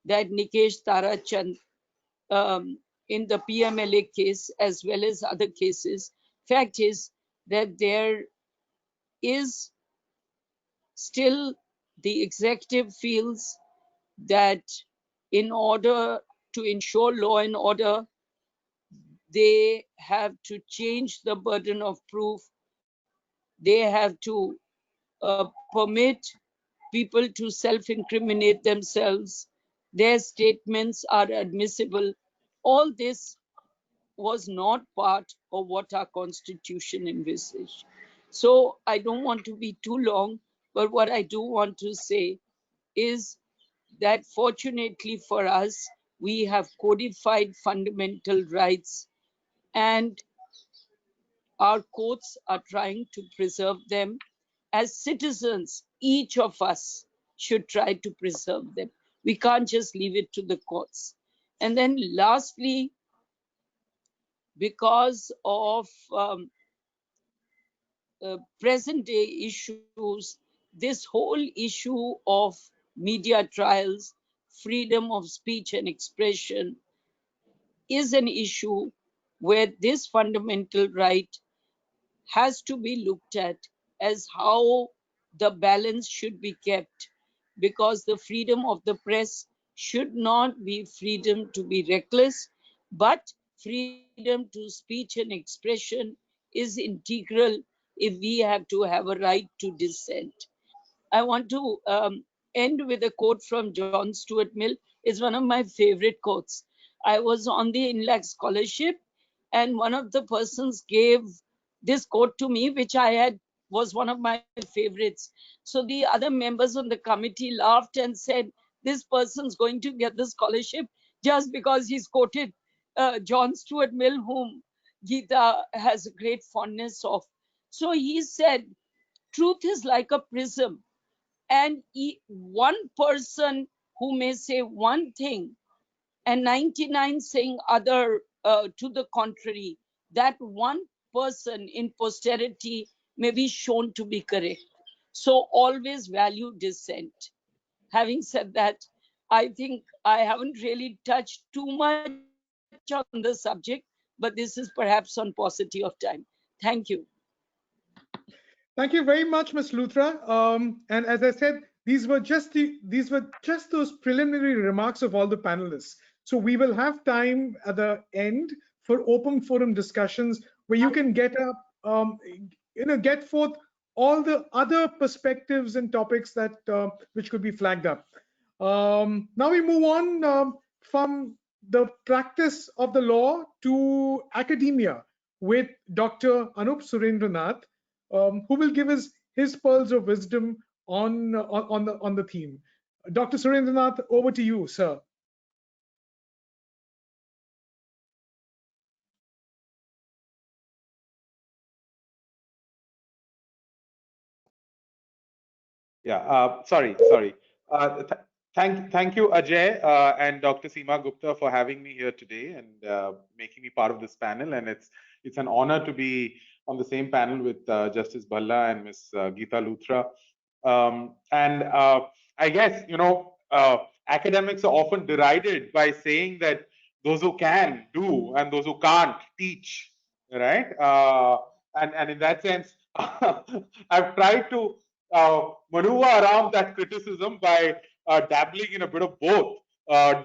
[SPEAKER 3] that Nikesh Tarachand in the PMLA case, as well as other cases. Fact is that there is still, the executive feels that in order to ensure law and order, they have to change the burden of proof. They have to permit people to self-incriminate themselves. Their statements are admissible. All this was not part of what our constitution envisaged. So I don't want to be too long, but what I do want to say is that fortunately for us, we have codified fundamental rights, and our courts are trying to preserve them. As citizens, each of us should try to preserve them. We can't just leave it to the courts. And then lastly, because of present day issues, this whole issue of media trials, freedom of speech and expression is an issue where this fundamental right has to be looked at as how the balance should be kept, because the freedom of the press should not be freedom to be reckless, but freedom to speech and expression is integral if we have to have a right to dissent. I want to end with a quote from John Stuart Mill. It's one of my favorite quotes. I was on the INLAC scholarship, and one of the persons gave this quote to me, which I had was one of my favorites. So the other members on the committee laughed and said, "This person's going to get the scholarship just because he's quoted John Stuart Mill, whom Geeta has a great fondness of." So he said, "Truth is like a prism, and one person who may say one thing and 99 saying other to the contrary, that one person in posterity may be shown to be correct. So always value dissent." Having said that, I think I haven't really touched too much on the subject, but this is perhaps on paucity of time. Thank you.
[SPEAKER 1] Thank you very much, Ms. Luthra. And as I said, these were just those preliminary remarks of all the panelists. So we will have time at the end for open forum discussions where you can get up, get forth all the other perspectives and topics that which could be flagged up. Now we move on from the practice of the law to academia with Dr. Anup Surendranath, who will give us his pearls of wisdom on the theme. Dr. Surendranath, over to you, sir.
[SPEAKER 4] Yeah, sorry. Thank you, Ajay and Dr. Seema Gupta for having me here today and making me part of this panel. And it's an honor to be on the same panel with Justice Bhalla and Ms. Geeta Luthra. I guess, academics are often derided by saying that those who can do and those who can't teach, right? And in that sense, I've tried to maneuver around that criticism by dabbling in a bit of both,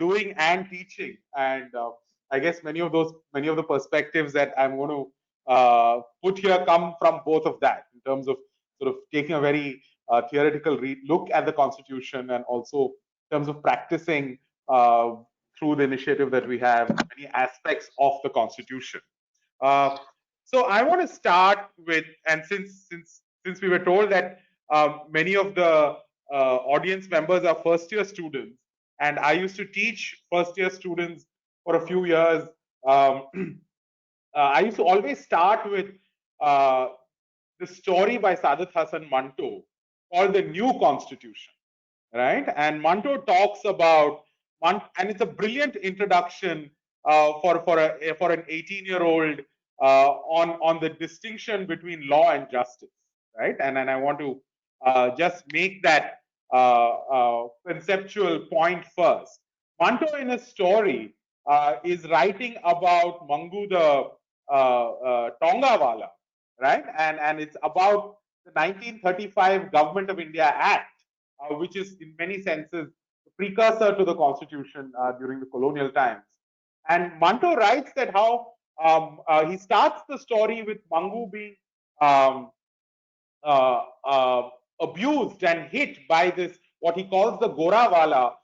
[SPEAKER 4] doing and teaching. And I guess many of the perspectives that I'm going to put here come from both of that, in terms of sort of taking a very theoretical look at the Constitution, and also in terms of practicing through the initiative that we have many aspects of the Constitution. So I want to start with, and since we were told that many of the audience members are first-year students, and I used to teach first-year students for a few years. I used to always start with the story by Saadat Hasan Manto called The New Constitution, right? And Manto talks about, and it's a brilliant introduction for an 18-year-old on the distinction between law and justice, right? And I want to just make that conceptual point first. Manto, in his story, is writing about Mangu the Tongawala, right? And it's about the 1935 Government of India Act, which is in many senses the precursor to the Constitution during the colonial times. And Manto writes that how he starts the story with Mangu being abused and hit by this, what he calls the Gorawala,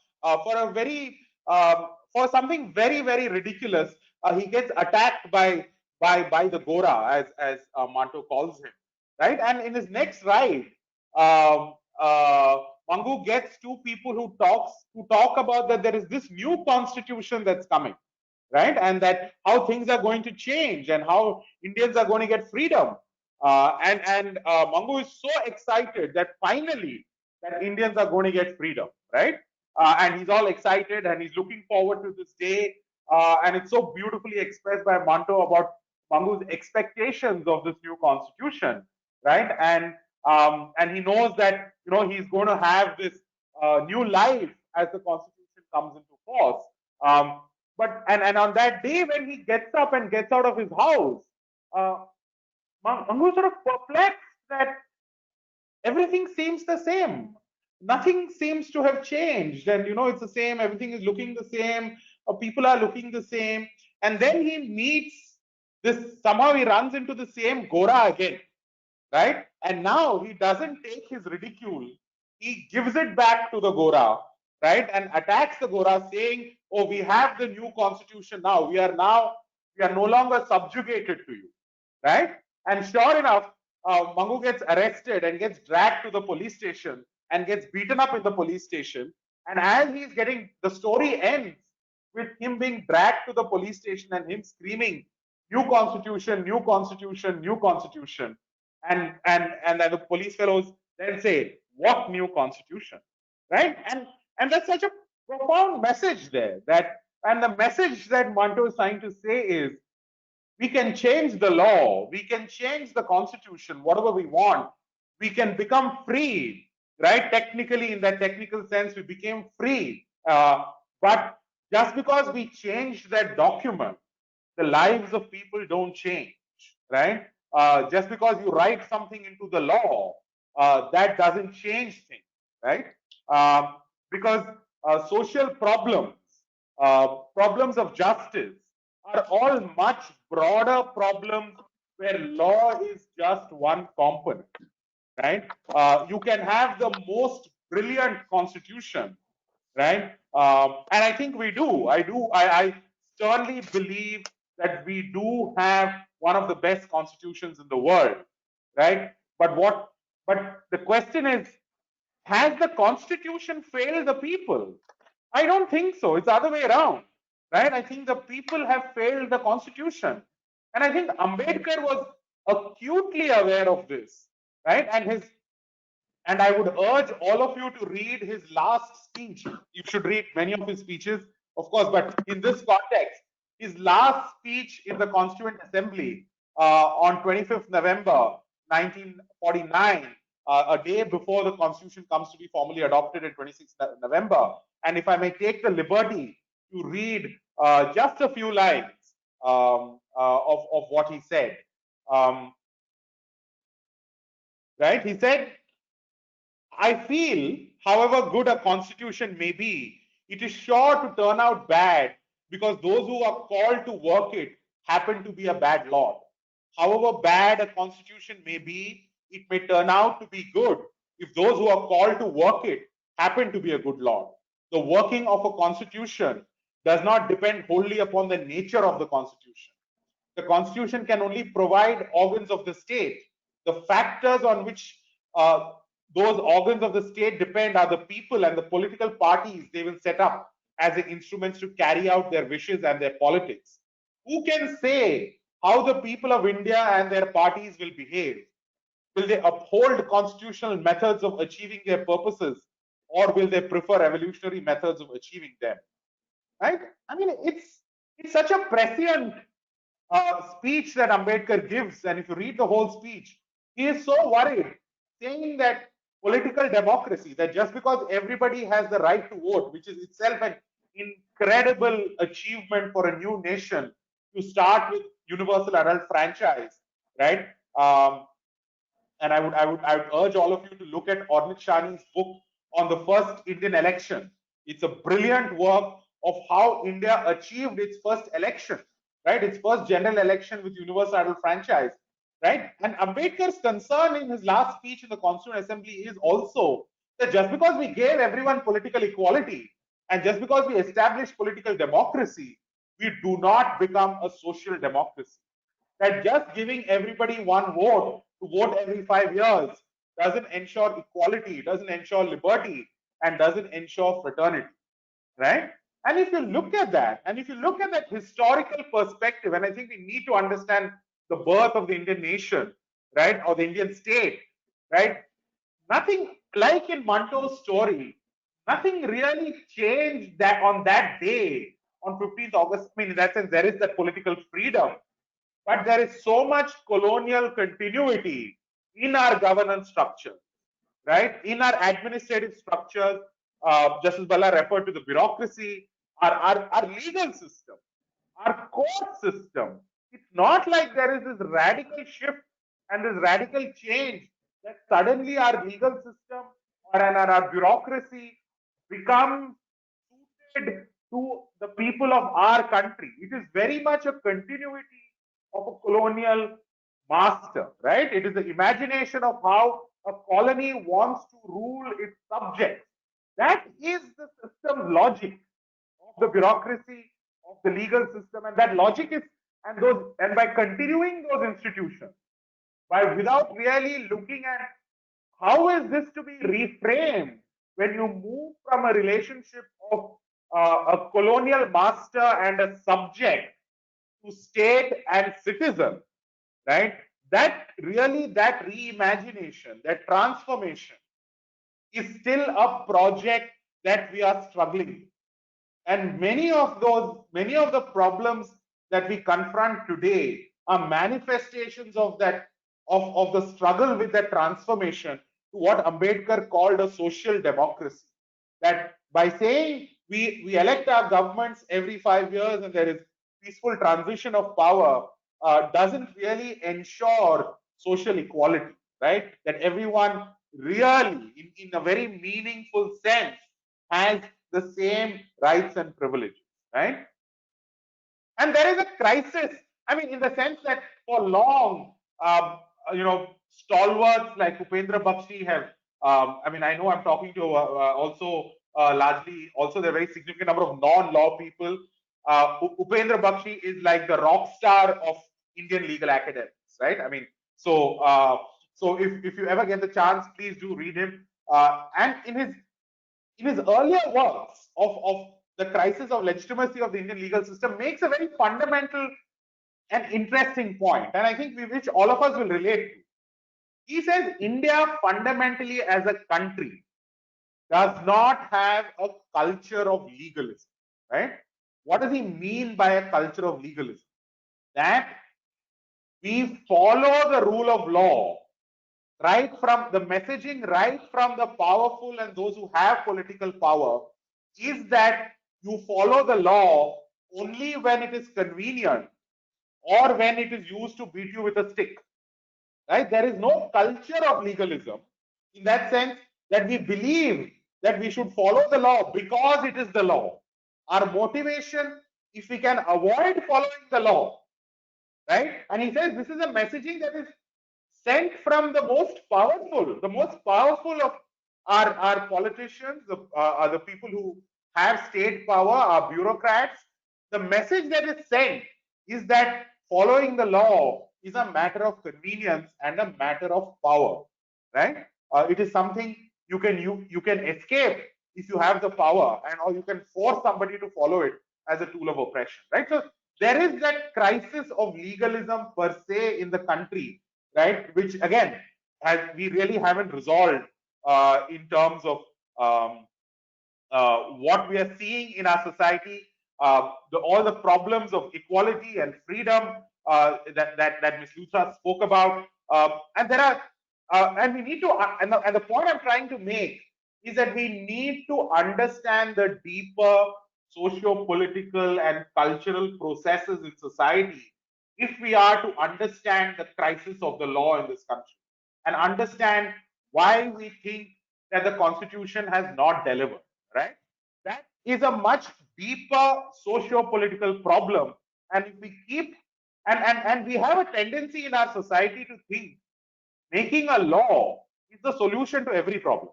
[SPEAKER 4] for something very, very ridiculous. He gets attacked by the Gora, as Manto calls him, right? And in his next ride, Mangu gets two people who talk about that there is this new constitution that's coming, right? And that how things are going to change and how Indians are going to get freedom. And Mangu is so excited that finally that Indians are going to get freedom, right? And he's all excited and he's looking forward to this day. And it's so beautifully expressed by Manto about Mangu's expectations of this new constitution. right? And he knows that he's going to have this new life as the constitution comes into force. But on that day when he gets up and gets out of his house, Mangu is sort of perplexed that everything seems the same. Nothing seems to have changed, and it's the same. Everything is looking the same. People are looking the same, and then he meets this. Somehow he runs into the same Gora again, right? And now he doesn't take his ridicule. He gives it back to the Gora, right? And attacks the Gora, saying, "Oh, we have the new constitution now. We are no longer subjugated to you," right? And sure enough, Mangu gets arrested and gets dragged to the police station and gets beaten up in the police station. And as he's the story ends with him being dragged to the police station and him screaming, "New constitution, new constitution, new constitution." And then the police fellows then say, "What new constitution?" Right? And that's such a profound message there. And the message that Manto is trying to say is, we can change the law, we can change the constitution, whatever we want. We can become free, right? Technically, in that technical sense, we became free. But just because we changed that document, the lives of people don't change, right? Just because you write something into the law, that doesn't change things, right? Because social problems, problems of justice, are all much broader problems where law is just one component, right? You can have the most brilliant constitution, right? And I think we do. I sternly believe that we do have one of the best constitutions in the world, right? But the question is, has the constitution failed the people? I don't think so. It's the other way around, right? I think the people have failed the constitution. And I think Ambedkar was acutely aware of this, right? And I would urge all of you to read his last speech. You should read many of his speeches, of course, but in this context, his last speech in the Constituent Assembly on 25th November 1949, a day before the Constitution comes to be formally adopted in 26th November. And if I may take the liberty to read just a few lines of what he said. Right? He said, "I feel, however good a constitution may be, it is sure to turn out bad because those who are called to work it happen to be a bad lot. However bad a constitution may be, it may turn out to be good if those who are called to work it happen to be a good lot. The working of a constitution does not depend wholly upon the nature of the constitution. The constitution can only provide organs of the state. The factors on which those organs of the state depend are the people and the political parties they will set up as the instruments to carry out their wishes and their politics. Who can say how the people of India and their parties will behave? Will they uphold constitutional methods of achieving their purposes, or will they prefer revolutionary methods of achieving them?" Right? I mean, it's such a prescient speech that Ambedkar gives, and if you read the whole speech, he is so worried, saying that political democracy, that just because everybody has the right to vote, which is itself an incredible achievement for a new nation, to start with universal adult franchise, right? And I would urge all of you to look at Ornit Shani's book on the first Indian election. It's a brilliant work of how India achieved its first election, right? Its first general election with universal adult franchise, right? And Ambedkar's concern in his last speech in the Constituent Assembly is also that just because we gave everyone political equality and just because we established political democracy, we do not become a social democracy. That just giving everybody one vote to vote every 5 years doesn't ensure equality, doesn't ensure liberty, and doesn't ensure fraternity, right? And if you look at that, and if you look at that historical perspective, and I think we need to understand the birth of the Indian nation, right, or the Indian state, right? Nothing, like in Manto's story, nothing really changed that on that day, on 15th August. I mean, in that sense, there is that political freedom, but there is so much colonial continuity in our governance structure, right? In our administrative structures, Justice Balla referred to the bureaucracy, our legal system, our court system. It's not like there is this radical shift and this radical change that suddenly our legal system or our bureaucracy becomes suited to the people of our country. It is very much a continuity of a colonial master, right? It is the imagination of how a colony wants to rule its subjects. That is the system logic of the bureaucracy, of the legal system, and that logic is, and by continuing those institutions, without really looking at how is this to be reframed when you move from a relationship of a colonial master and a subject to state and citizen, right? That reimagination, that transformation is still a project that we are struggling with. And many of the problems that we confront today are manifestations of that, of the struggle with that transformation to what Ambedkar called a social democracy. That by saying we elect our governments every 5 years and there is peaceful transition of power, doesn't really ensure social equality, right? That everyone really, in a very meaningful sense, has the same rights and privileges, right? And there is a crisis. I mean, in the sense that for long, stalwarts like Upendra Bakshi have. I mean, I know I'm talking to also largely also there are very significant number of non-law people. Upendra Bakshi is like the rock star of Indian legal academics, right? I mean, so if you ever get the chance, please do read him. And in his earlier works of the crisis of legitimacy of the Indian legal system makes a very fundamental and interesting point, and I think which all of us will relate to. He says India fundamentally as a country does not have a culture of legalism, right? What does he mean by a culture of legalism? That we follow the rule of law right from the messaging, right from the powerful and those who have political power, is that you follow the law only when it is convenient or when it is used to beat you with a stick, right? There is no culture of legalism in that sense that we believe that we should follow the law because it is the law. Our motivation, if we can avoid following the law, right? And he says this is a messaging that is sent from the most powerful of our politicians, the people who have state power, our bureaucrats. The message that is sent is that following the law is a matter of convenience and a matter of power, right? It is something you can escape if you have the power, or you can force somebody to follow it as a tool of oppression, right? So there is that crisis of legalism per se in the country, right? Which again, we really haven't resolved in terms of what we are seeing in our society, all the problems of equality and freedom that Ms. Luthra spoke about, and there are, and we need to, and the point I'm trying to make is that we need to understand the deeper socio-political and cultural processes in society if we are to understand the crisis of the law in this country and understand why we think that the constitution has not delivered, right? That is a much deeper socio-political problem. And if we keep, and we have a tendency in our society to think making a law is the solution to every problem,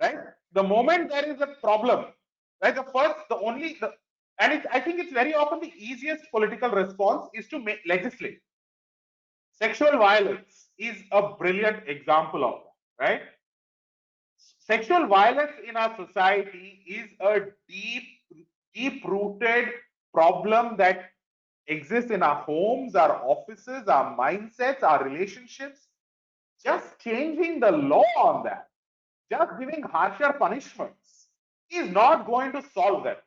[SPEAKER 4] right? The moment there is a problem, right? I think it's very often the easiest political response is to legislate. Sexual violence is a brilliant example of that, right? Sexual violence in our society is a deep-rooted problem that exists in our homes, our offices, our mindsets, our relationships. Just changing the law on that, just giving harsher punishments is not going to solve that,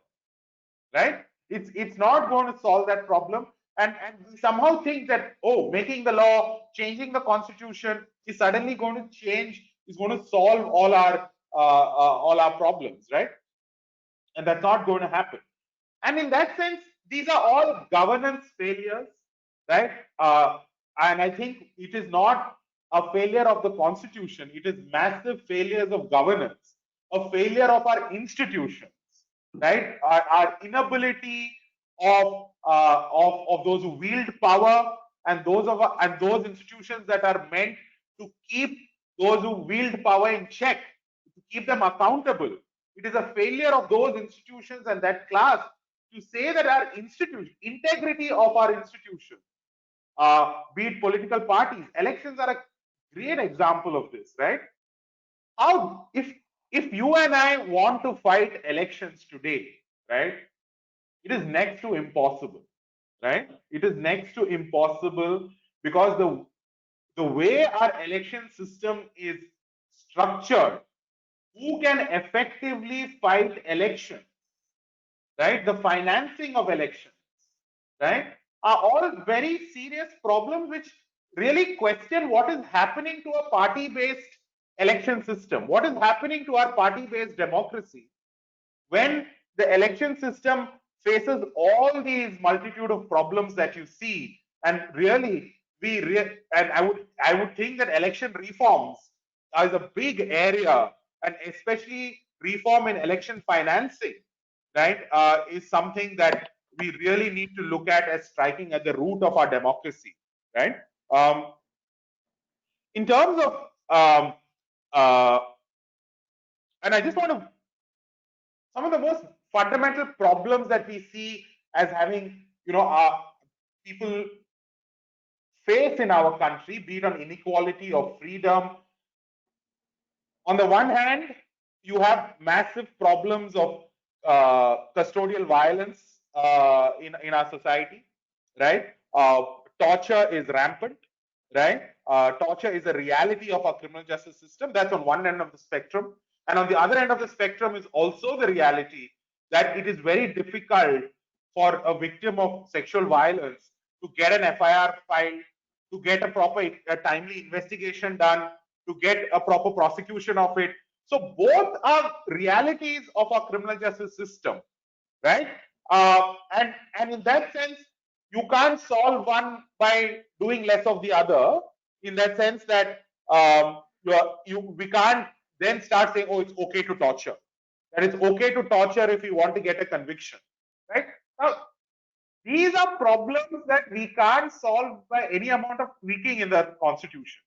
[SPEAKER 4] right? It's not going to solve that problem. and we somehow think that, oh, making the law, changing the constitution is suddenly going to change, is going to solve all our problems, right? And that's not going to happen. And in that sense, these are all governance failures, right? And I think it is not a failure of the constitution, it is massive failures of governance, a failure of our institutions, right? Our inability of those who wield power, and those institutions that are meant to keep those who wield power in check, to keep them accountable. It is a failure of those institutions and that class to say that our institution, integrity of our institution, be it political parties, elections are a great example of this, right? How, if you and I want to fight elections today, right, it is next to impossible, right? It is next to impossible because the way our election system is structured, who can effectively fight elections, right? The financing of elections, right, are all very serious problems which really question what is happening to a party-based election system, what is happening to our party-based democracy when the election system faces all these multitude of problems that you see. And really, and I would think that election reforms is a big area, and especially reform in election financing, right, is something that we really need to look at as striking at the root of our democracy, right? In terms of and I just want to, some of the most fundamental problems that we see as having, people face in our country, be it on inequality or freedom. On the one hand, you have massive problems of custodial violence in our society, right? Torture is rampant, right? Torture is a reality of our criminal justice system. That's on one end of the spectrum. And on the other end of the spectrum is also the reality that it is very difficult for a victim of sexual violence to get an FIR filed, to get a timely investigation done, to get a proper prosecution of it. So both are realities of our criminal justice system, right? And in that sense, you can't solve one by doing less of the other. In that sense, that we can't then start saying, oh, it's okay to torture. That it's okay to torture if you want to get a conviction, right? Now, these are problems that we can't solve by any amount of tweaking in the constitution.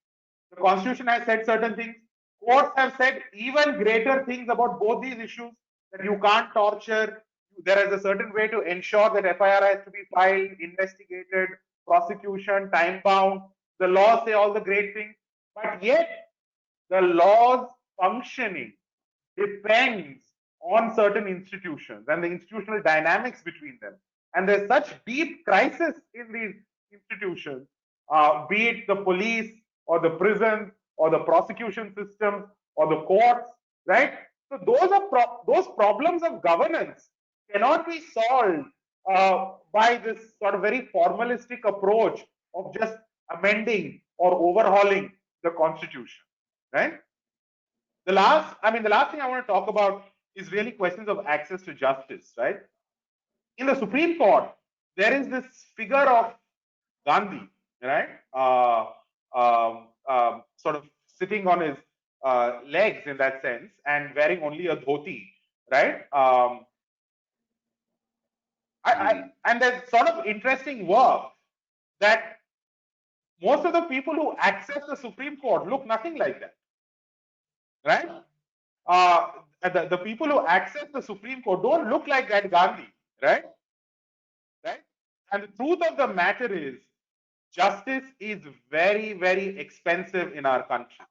[SPEAKER 4] The constitution has said certain things. Courts have said even greater things about both these issues, that you can't torture. There is a certain way to ensure that FIR has to be filed, investigated, prosecution, time bound. The laws say all the great things, but yet the law's functioning depends on certain institutions and the institutional dynamics between them. And there's such deep crisis in these institutions, be it the police or the prison or the prosecution system or the courts, right? So those problems of governance cannot be solved by this sort of very formalistic approach of just amending or overhauling the constitution, right? The last thing I want to talk about is really questions of access to justice, right? In the Supreme Court, there is this figure of Gandhi, right? Sort of sitting on his legs in that sense and wearing only a dhoti, right? And there's sort of interesting work that most of the people who access the Supreme Court look nothing like that, right? The people who access the Supreme Court don't look like that Gandhi, right? Right? And the truth of the matter is, justice is very, very expensive in our country,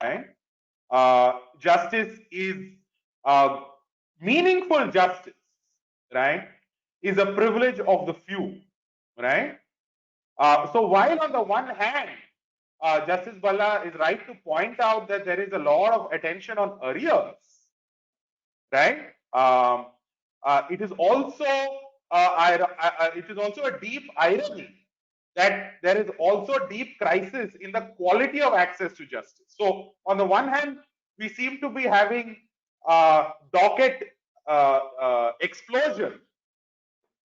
[SPEAKER 4] right? Justice is meaningful justice, right, is a privilege of the few, right? So while on the one hand, Justice Bhalla is right to point out that there is a lot of attention on arrears, right? It is also it is also a deep irony that there is also deep crisis in the quality of access to justice. So on the one hand, we seem to be having docket explosion,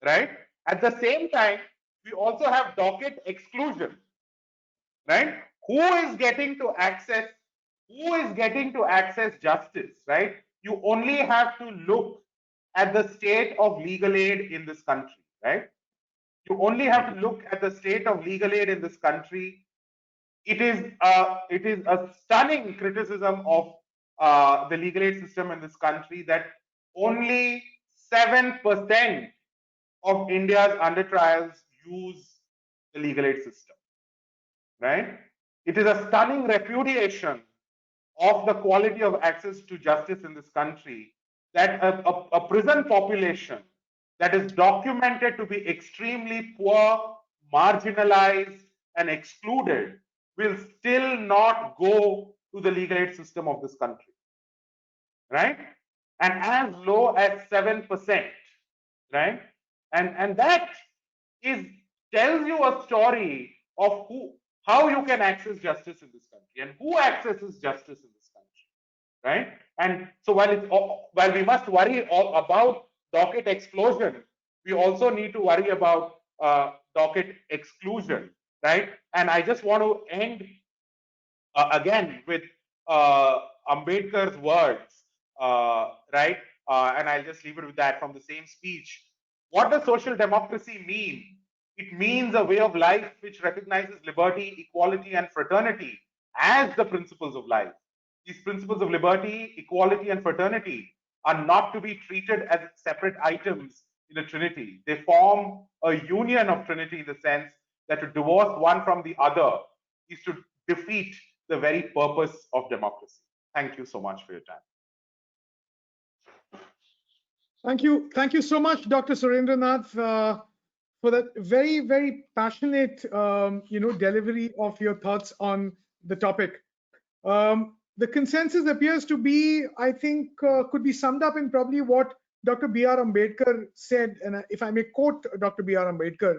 [SPEAKER 4] right? At the same time, we also have docket exclusion, right? Who is getting to access justice, right? You only have to look at the state of legal aid in this country, right? You only have to look at the state of legal aid in this country. It is a stunning criticism of the legal aid system in this country that only 7% of India's under trials use the legal aid system, right? It is a stunning repudiation of the quality of access to justice in this country that a prison population that is documented to be extremely poor, marginalized, and excluded will still not go to the legal aid system of this country, right? And as low as 7%, right? And that tells you a story of how you can access justice in this country and who accesses justice in this country, right? And so while we must worry about docket explosion, we also need to worry about docket exclusion, right? And I just want to end again with Ambedkar's words, right? And I'll just leave it with that from the same speech. What does social democracy mean? It means a way of life which recognizes liberty, equality, and fraternity as the principles of life. These principles of liberty, equality, and fraternity are not to be treated as separate items in a trinity. They form a union of trinity in the sense that to divorce one from the other is to defeat the very purpose of democracy. Thank you so much for your time.
[SPEAKER 1] Thank you so much, Dr. Surendranath, for that very, very passionate, delivery of your thoughts on the topic. The consensus appears to be, I think, could be summed up in probably what Dr. B.R. Ambedkar said, and if I may quote Dr. B.R. Ambedkar,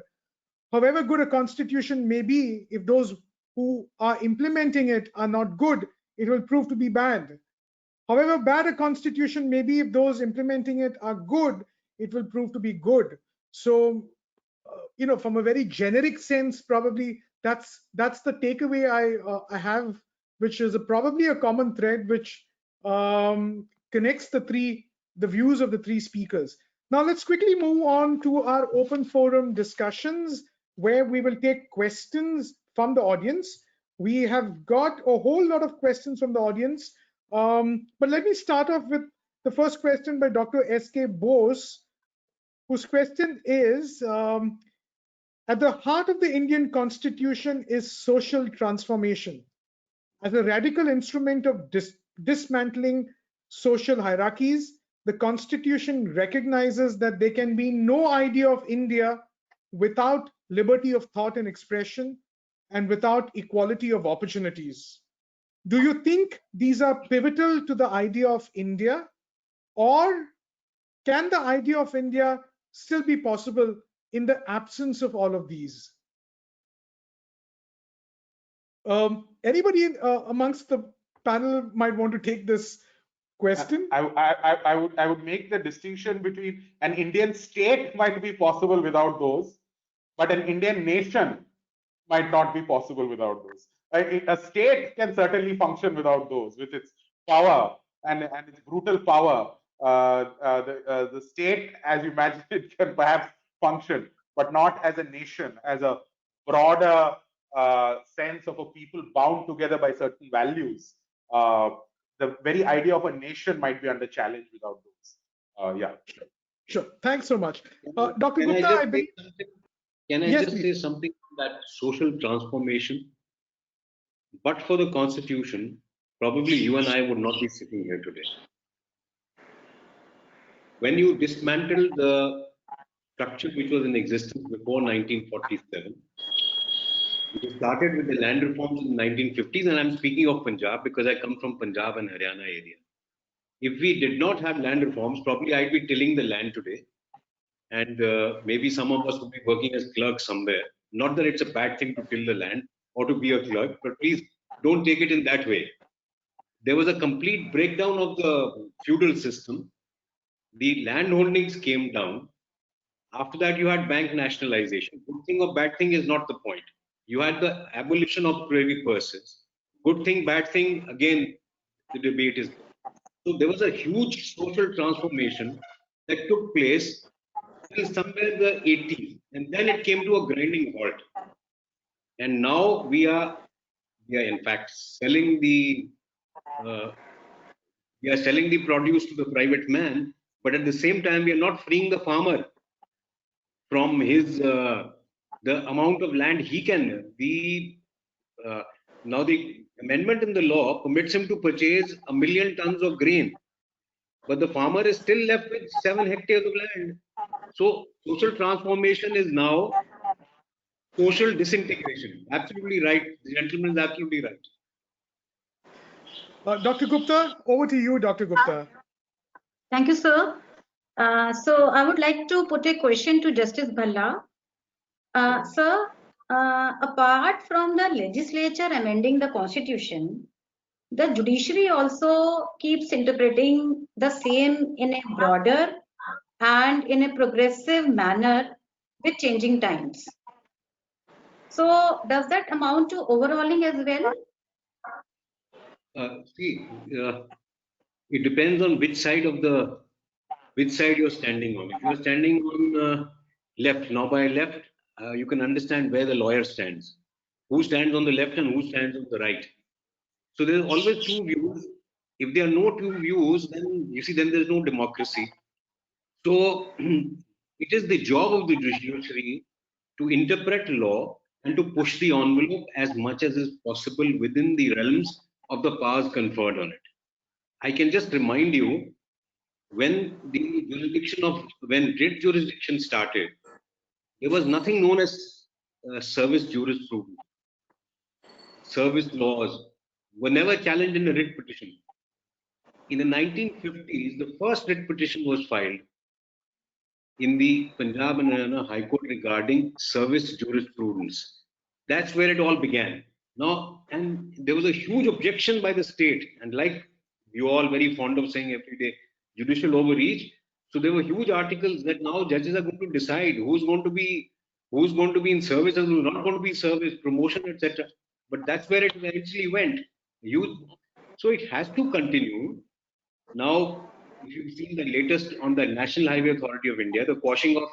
[SPEAKER 1] however good a constitution may be, if those who are implementing it are not good, it will prove to be bad. However bad a constitution may be, if those implementing it are good, it will prove to be good. So, from a very generic sense, probably that's the takeaway I have, which is probably a common thread which connects the views of the three speakers. Now let's quickly move on to our open forum discussions, where we will take questions from the audience. We have got a whole lot of questions from the audience, but let me start off with the first question by Dr. S.K. Bose, whose question is, at the heart of the Indian Constitution is social transformation. As a radical instrument of dismantling social hierarchies, the Constitution recognizes that there can be no idea of India without liberty of thought and expression and without equality of opportunities. Do you think these are pivotal to the idea of India, or can the idea of India still be possible in the absence of all of these? Anybody amongst the panel might want to take this question?
[SPEAKER 4] I would make the distinction between an Indian state might be possible without those, but an Indian nation might not be possible without those. A state can certainly function without those, with its power and its brutal power. The state, as you imagine it, can perhaps function, but not as a nation, as a broader sense of a people bound together by certain values. The very idea of a nation might be under challenge without those. Yeah.
[SPEAKER 1] Sure. Thanks so much. Dr. Gupta,
[SPEAKER 2] can I just say something on that social transformation? But for the Constitution, probably you and I would not be sitting here today. When you dismantle the structure which was in existence before 1947, we started with the land reforms in the 1950s, and I'm speaking of Punjab because I come from Punjab and Haryana area. If we did not have land reforms, probably I'd be tilling the land today. and maybe some of us would be working as clerks somewhere. Not that it's a bad thing to till the land or to be a clerk, but please don't take it in that way. There was a complete breakdown of the feudal system. The land holdings came down. After that, you had bank nationalization. Good thing or bad thing is not the point. You had the abolition of privy purses. Good thing, bad thing, again, the debate is there. So there was a huge social transformation that took place till somewhere in the 80s, and then it came to a grinding halt. And now we are in fact selling uh, the produce to the private man, but at the same time we are not freeing the farmer from his the amount of land he can. Now the amendment in the law permits him to purchase 1 million tons of grain, but the farmer is still left with 7 hectares of land. So social transformation is now social disintegration. Absolutely right. The gentleman is absolutely right.
[SPEAKER 1] Dr. Gupta, over to you, Dr. Gupta.
[SPEAKER 5] Thank you, sir. So I would like to put a question to Justice Bhalla. Sir, apart from the legislature amending the constitution, the judiciary also keeps interpreting the same in a broader and in a progressive manner with changing times. So does that amount to overhauling as well?
[SPEAKER 2] It depends on which side you're standing on. If you're standing on left, now by left, you can understand where the lawyer stands. Who stands on the left and who stands on the right. So there's always two views. If there are no two views, then you see, then there's no democracy. So it is the job of the judiciary to interpret law and to push the envelope as much as is possible within the realms of the powers conferred on it. I can just remind you, when writ jurisdiction started, there was nothing known as service jurisprudence. Service laws were never challenged in a writ petition. In the 1950s, the first writ petition was filed in the Punjab and Haryana High Court regarding service jurisprudence. That's where it all began. Now, and there was a huge objection by the state, and like you all very fond of saying every day, judicial overreach. So there were huge articles that now judges are going to decide who's going to be in service and who's not going to be in service, promotion, etc. But that's where it eventually went. So it has to continue. Now, if you've seen the latest on the National Highway Authority of India, the quashing of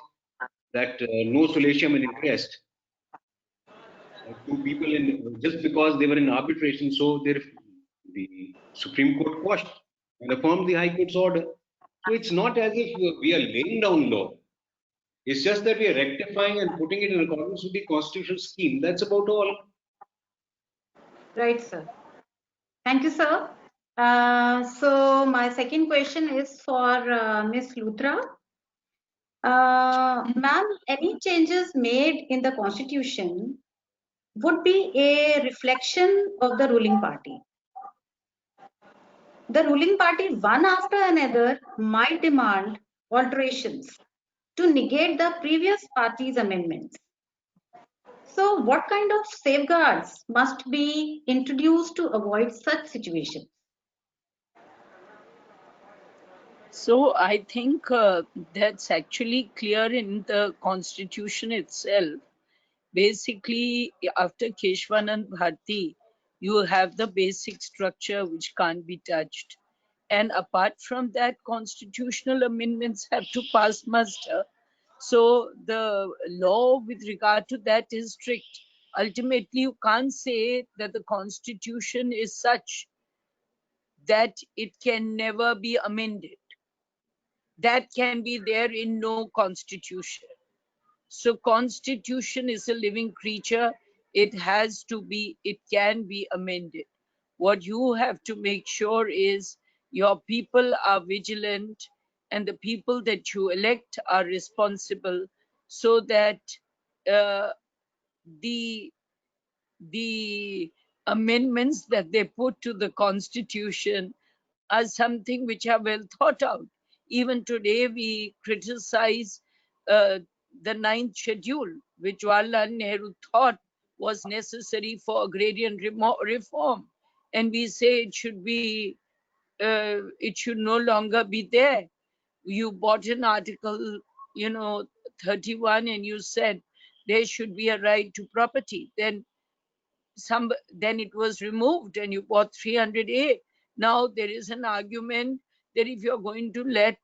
[SPEAKER 2] that no solatium in interest to people in just because they were in arbitration, so the Supreme Court quashed and affirmed the High Court's order. So it's not as if we are laying down law. It's just that we are rectifying and putting it in accordance with the constitutional scheme. That's about all.
[SPEAKER 5] Right, sir. Thank you, sir. So my second question is for Ms. Luthra. Ma'am, any changes made in the constitution would be a reflection of the ruling party. The ruling party, one after another, might demand alterations to negate the previous party's amendments. So what kind of safeguards must be introduced to avoid such situations?
[SPEAKER 3] So I think that's actually clear in the constitution itself. Basically, after Keshwanand Bharti, you have the basic structure which can't be touched. And apart from that, constitutional amendments have to pass muster. So the law with regard to that is strict. Ultimately, you can't say that the constitution is such that it can never be amended. That can be there in no constitution. So constitution is a living creature. It can be amended. What you have to make sure is your people are vigilant and the people that you elect are responsible, so that the amendments that they put to the constitution are something which are well thought out. Even today we criticize the 9th schedule, which Jawaharlal Nehru thought was necessary for agrarian reform, and we say it should be, it should no longer be there. You bought an article, 31, and you said there should be a right to property. Then it was removed, and you bought 300A. Now there is an argument that if you're going to let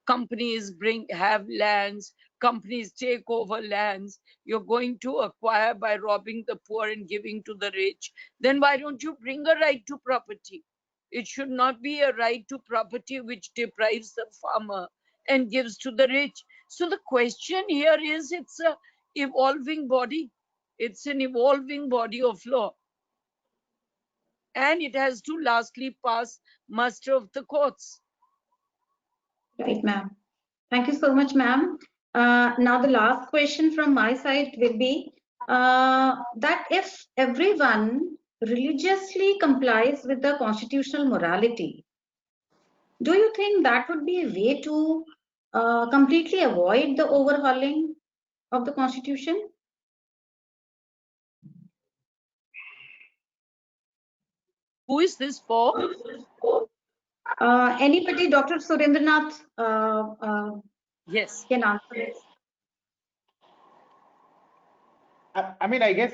[SPEAKER 3] companies have lands, companies take over lands, you're going to acquire by robbing the poor and giving to the rich, then why don't you bring a right to property? It should not be a right to property which deprives the farmer and gives to the rich. So the question here is, it's a evolving body. It's an evolving body of law. And it has to lastly pass muster of the courts.
[SPEAKER 5] Right, ma'am. Thank you so much, ma'am. Now the last question from my side will be that if everyone religiously complies with the constitutional morality, do you think that would be a way to completely avoid the overhauling of the constitution?
[SPEAKER 3] Who is this for?
[SPEAKER 5] Anybody, Dr. Surendranath
[SPEAKER 3] Yes.
[SPEAKER 5] can answer this.
[SPEAKER 4] I mean, I guess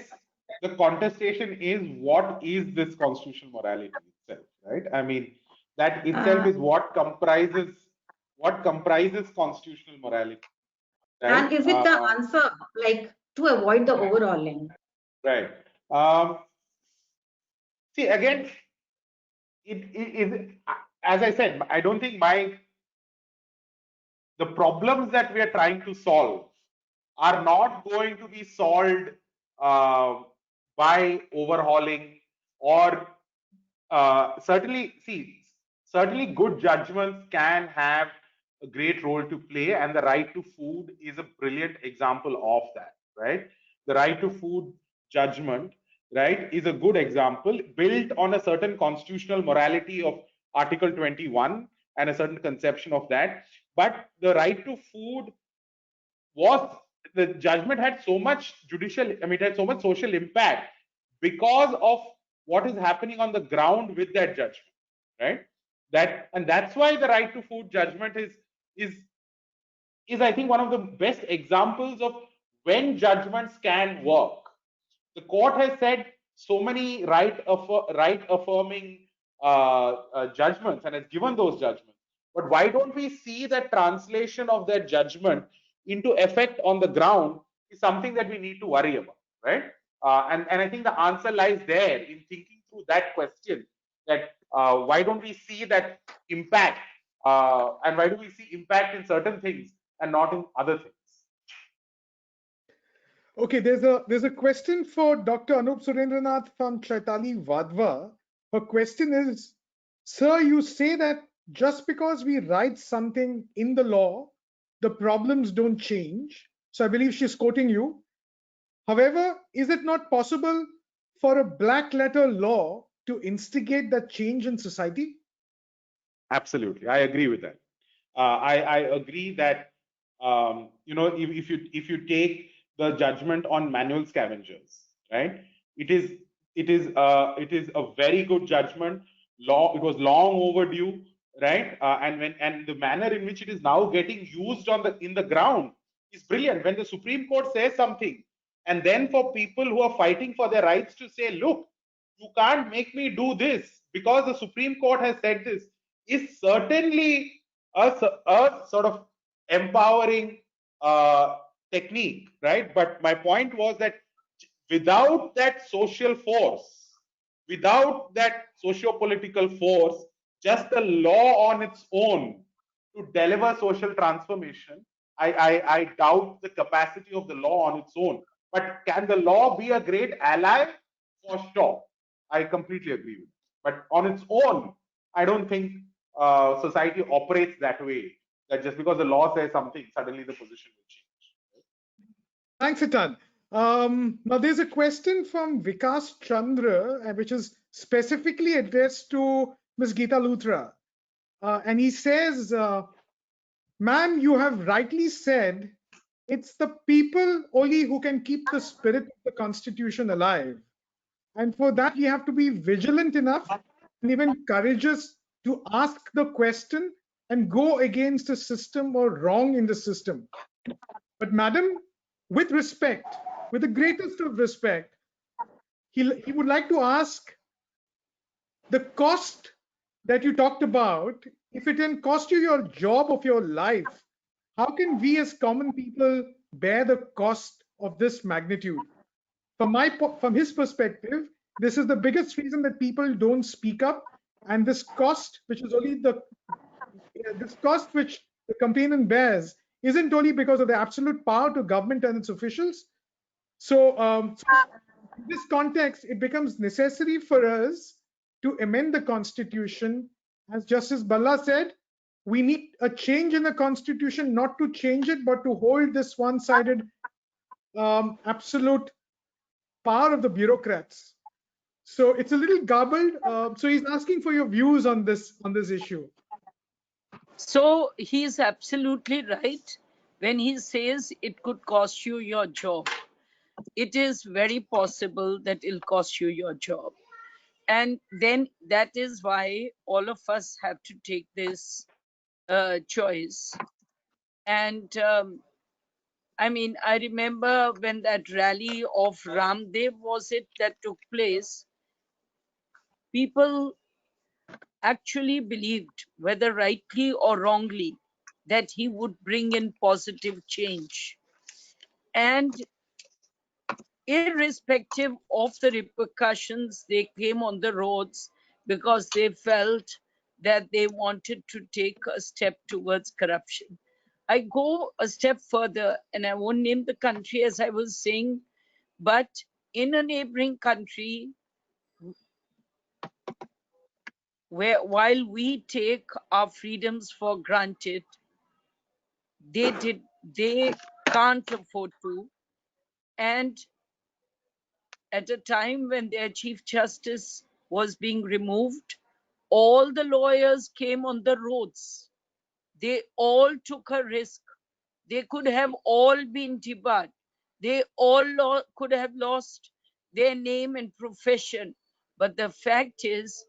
[SPEAKER 4] the contestation is what is this constitutional morality itself, right? I mean, that itself is what comprises constitutional morality. Right?
[SPEAKER 5] And is it the answer, like, to avoid the overhauling?
[SPEAKER 4] Right. See, again, it is, as I said, I don't think the problems that we are trying to solve are not going to be solved by overhauling, or certainly good judgments can have a great role to play, and the right to food is a brilliant example of that, right? The right to food judgment, right, is a good example built on a certain constitutional morality of Article 21 and a certain conception of that. But the right to food the judgment had so much it had so much social impact because of what is happening on the ground with that judgment, right? That's why the right to food judgment is I think one of the best examples of when judgments can work. The court has said so many right affirming judgments and has given those judgments. But why don't we see that translation of that judgment into effect on the ground is something that we need to worry about, right? And I think the answer lies there in thinking through that question, that why don't we see that impact, and why do we see impact in certain things and not in other things?
[SPEAKER 1] Okay, there's a question for Dr. Anup Surendranath from Chaitali Vadva. Her question is, sir, you say that just because we write something in the law, the problems don't change. So I believe she's quoting you. However, is it not possible for a black letter law to instigate that change in society?
[SPEAKER 4] Absolutely, I agree with that. I agree that if you take the judgment on manual scavengers, right? It is a very good judgment. It was long overdue, right? And the manner in which it is now getting used in the ground is brilliant. When the Supreme Court says something, and then for people who are fighting for their rights to say, look, you can't make me do this because the Supreme Court has said this, is certainly a sort of empowering technique, right? But my point was that without that social force, without that socio-political force, just the law on its own to deliver social transformation, I doubt the capacity of the law on its own. But can the law be a great ally? For sure. I completely agree with it. But on its own, I don't think society operates that way, that just because the law says something, suddenly the position will change.
[SPEAKER 1] Thanks a ton. Now there's a question from Vikas Chandra, which is specifically addressed to Ms. Geeta Luthra. And he says, ma'am, you have rightly said It's the people only who can keep the spirit of the Constitution alive. And for that, we have to be vigilant enough and even courageous to ask the question and go against the system or wrong in the system. But madam, with respect, with the greatest of respect, he would like to ask the cost that you talked about. If it can cost you your job of your life, how can we as common people bear the cost of this magnitude? From his perspective, this is the biggest reason that people don't speak up, and this cost, which is only this cost which the complainant bears, isn't only because of the absolute power to government and its officials. So, in this context, it becomes necessary for us to amend the Constitution. As Justice Bhalla said, we need a change in the Constitution, not to change it, but to hold this one-sided absolute power of the bureaucrats. So it's a little garbled. So he's asking for your views on this issue.
[SPEAKER 3] So he's absolutely right when he says it could cost you your job. It is very possible that it'll cost you your job. And then that is why all of us have to take this choice. And I mean, I remember when that rally of Ramdev was it that took place, people actually believed, whether rightly or wrongly, that he would bring in positive change. And irrespective of the repercussions, they came on the roads because they felt that they wanted to take a step towards corruption. I go a step further, and I won't name the country as I was saying, but in a neighboring country, where while we take our freedoms for granted, they can't afford to. And at a time when their Chief Justice was being removed, all the lawyers came on the roads. They all took a risk. They could have all been debarred. They all could have lost their name and profession. But the fact is,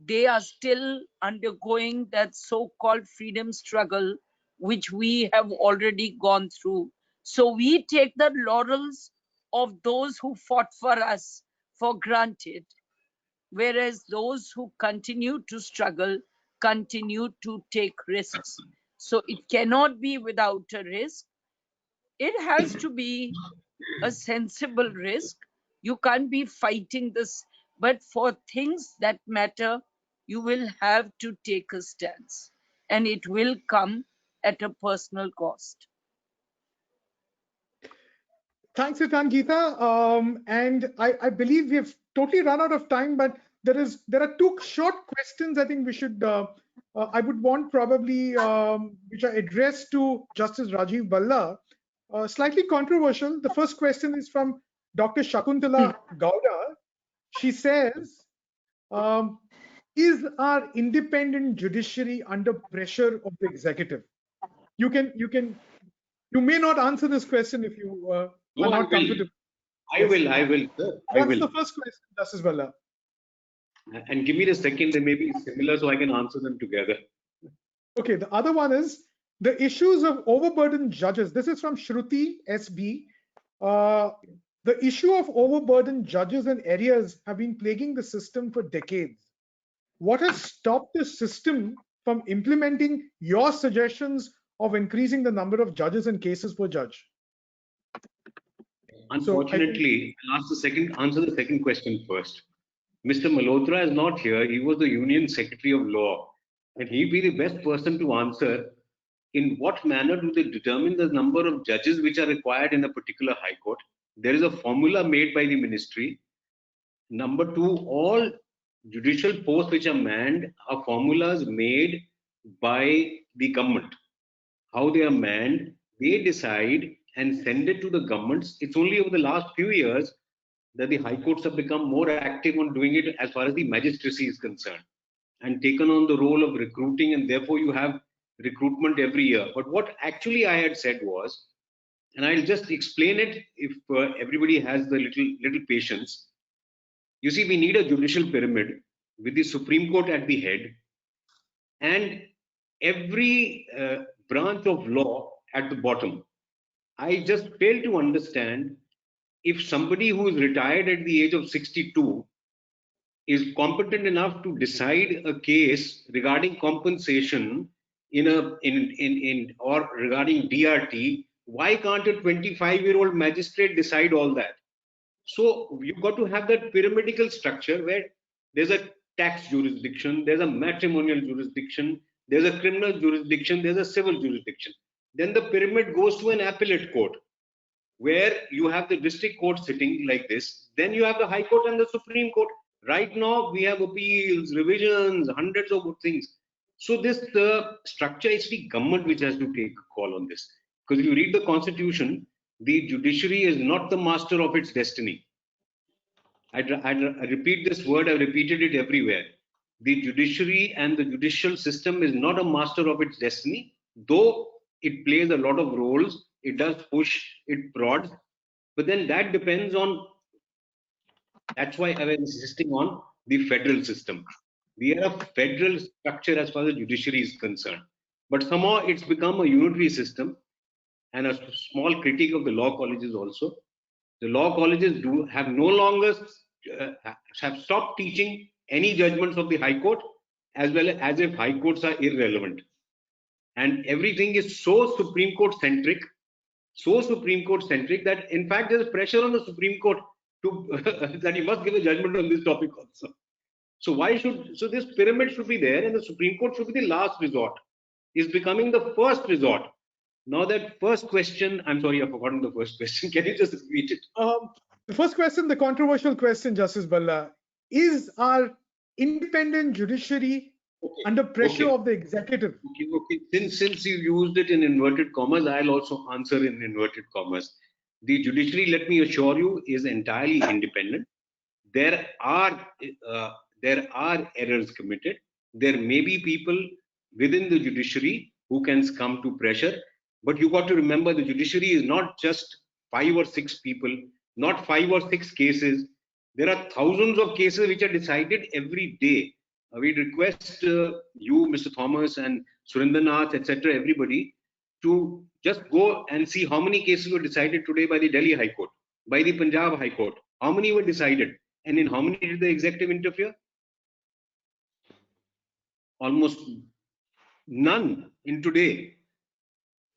[SPEAKER 3] they are still undergoing that so-called freedom struggle, which we have already gone through. So we take the laurels of those who fought for us for granted, whereas those who continue to struggle continue to take risks. So it cannot be without a risk. It has to be a sensible risk. You can't be fighting this, but for things that matter, you will have to take a stance, and it will come at a personal cost.
[SPEAKER 1] Thanks, Itan Geeta. And I believe we've totally run out of time, but there are two short questions I think we should, I would want probably, which are addressed to Justice Rajiv Bhalla. Slightly controversial. The first question is from Dr. Shakuntala Gowda. She says, is our independent judiciary under pressure of the executive? You may not answer this question if you are not comfortable.
[SPEAKER 2] I will.
[SPEAKER 1] That's the first question, Justice Bhalla.
[SPEAKER 2] And give me the second, they may be similar, so I can answer them together.
[SPEAKER 1] Okay, the other one is the issues of overburdened judges. This is from Shruti SB. The issue of overburdened judges and areas have been plaguing the system for decades. What has stopped the system from implementing your suggestions of increasing the number of judges and cases per judge?
[SPEAKER 2] Unfortunately, I'll answer the second question first. Mr. Malhotra is not here. He was the Union Secretary of Law, and he'd be the best person to answer in what manner do they determine the number of judges which are required in a particular high court. There is a formula made by the ministry. Number two, all judicial posts which are manned are formulas made by the government. How they are manned, they decide and send it to the governments. It's only over the last few years that the high courts have become more active on doing it as far as the magistracy is concerned and taken on the role of recruiting, and therefore you have recruitment every year. But what actually I had said was, and I'll just explain it if everybody has the little patience. You see, we need a judicial pyramid with the Supreme Court at the head and every branch of law at the bottom. I just fail to understand if somebody who is retired at the age of 62 is competent enough to decide a case regarding compensation or regarding DRT, why can't a 25-year-old magistrate decide all that? So you've got to have that pyramidal structure where there's a tax jurisdiction, there's a matrimonial jurisdiction, there's a criminal jurisdiction, there's a civil jurisdiction. Then the pyramid goes to an appellate court, where you have the district court sitting like this. Then you have the High Court and the Supreme Court. Right now, we have appeals, revisions, hundreds of things. So this structure is the government which has to take a call on this. Because if you read the Constitution, the judiciary is not the master of its destiny. I repeat this word, I've repeated it everywhere. The judiciary and the judicial system is not a master of its destiny, though it plays a lot of roles, it does push, it prods, but then that depends on, that's why I was insisting on the federal system. We have a federal structure as far as the judiciary is concerned, but somehow it's become a unitary system. And a small critique of the law colleges also. The law colleges have no longer have stopped teaching any judgments of the High Court, as well as if High Courts are irrelevant. And everything is so Supreme Court centric that in fact there's pressure on the Supreme Court to that he must give a judgment on this topic also. So this pyramid should be there, and the Supreme Court should be the last resort. It's becoming the first resort. Now that first question, I'm sorry, I've forgotten the first question. Can you just repeat it?
[SPEAKER 1] The first question, the controversial question, Justice Bhalla, is our independent judiciary under pressure of the executive?
[SPEAKER 2] Okay. Since you used it in inverted commas, I'll also answer in inverted commas. The judiciary, let me assure you, is entirely independent. There are errors committed. There may be people within the judiciary who can succumb to pressure. But you got to remember, the judiciary is not just 5 or 6 people, not 5 or 6 cases. There are thousands of cases which are decided every day. We request you, Mr. Thomas and Surendranath, etc., everybody, to just go and see how many cases were decided today by the Delhi High Court, by the Punjab High Court. How many were decided? And in how many did the executive interfere? Almost none in today.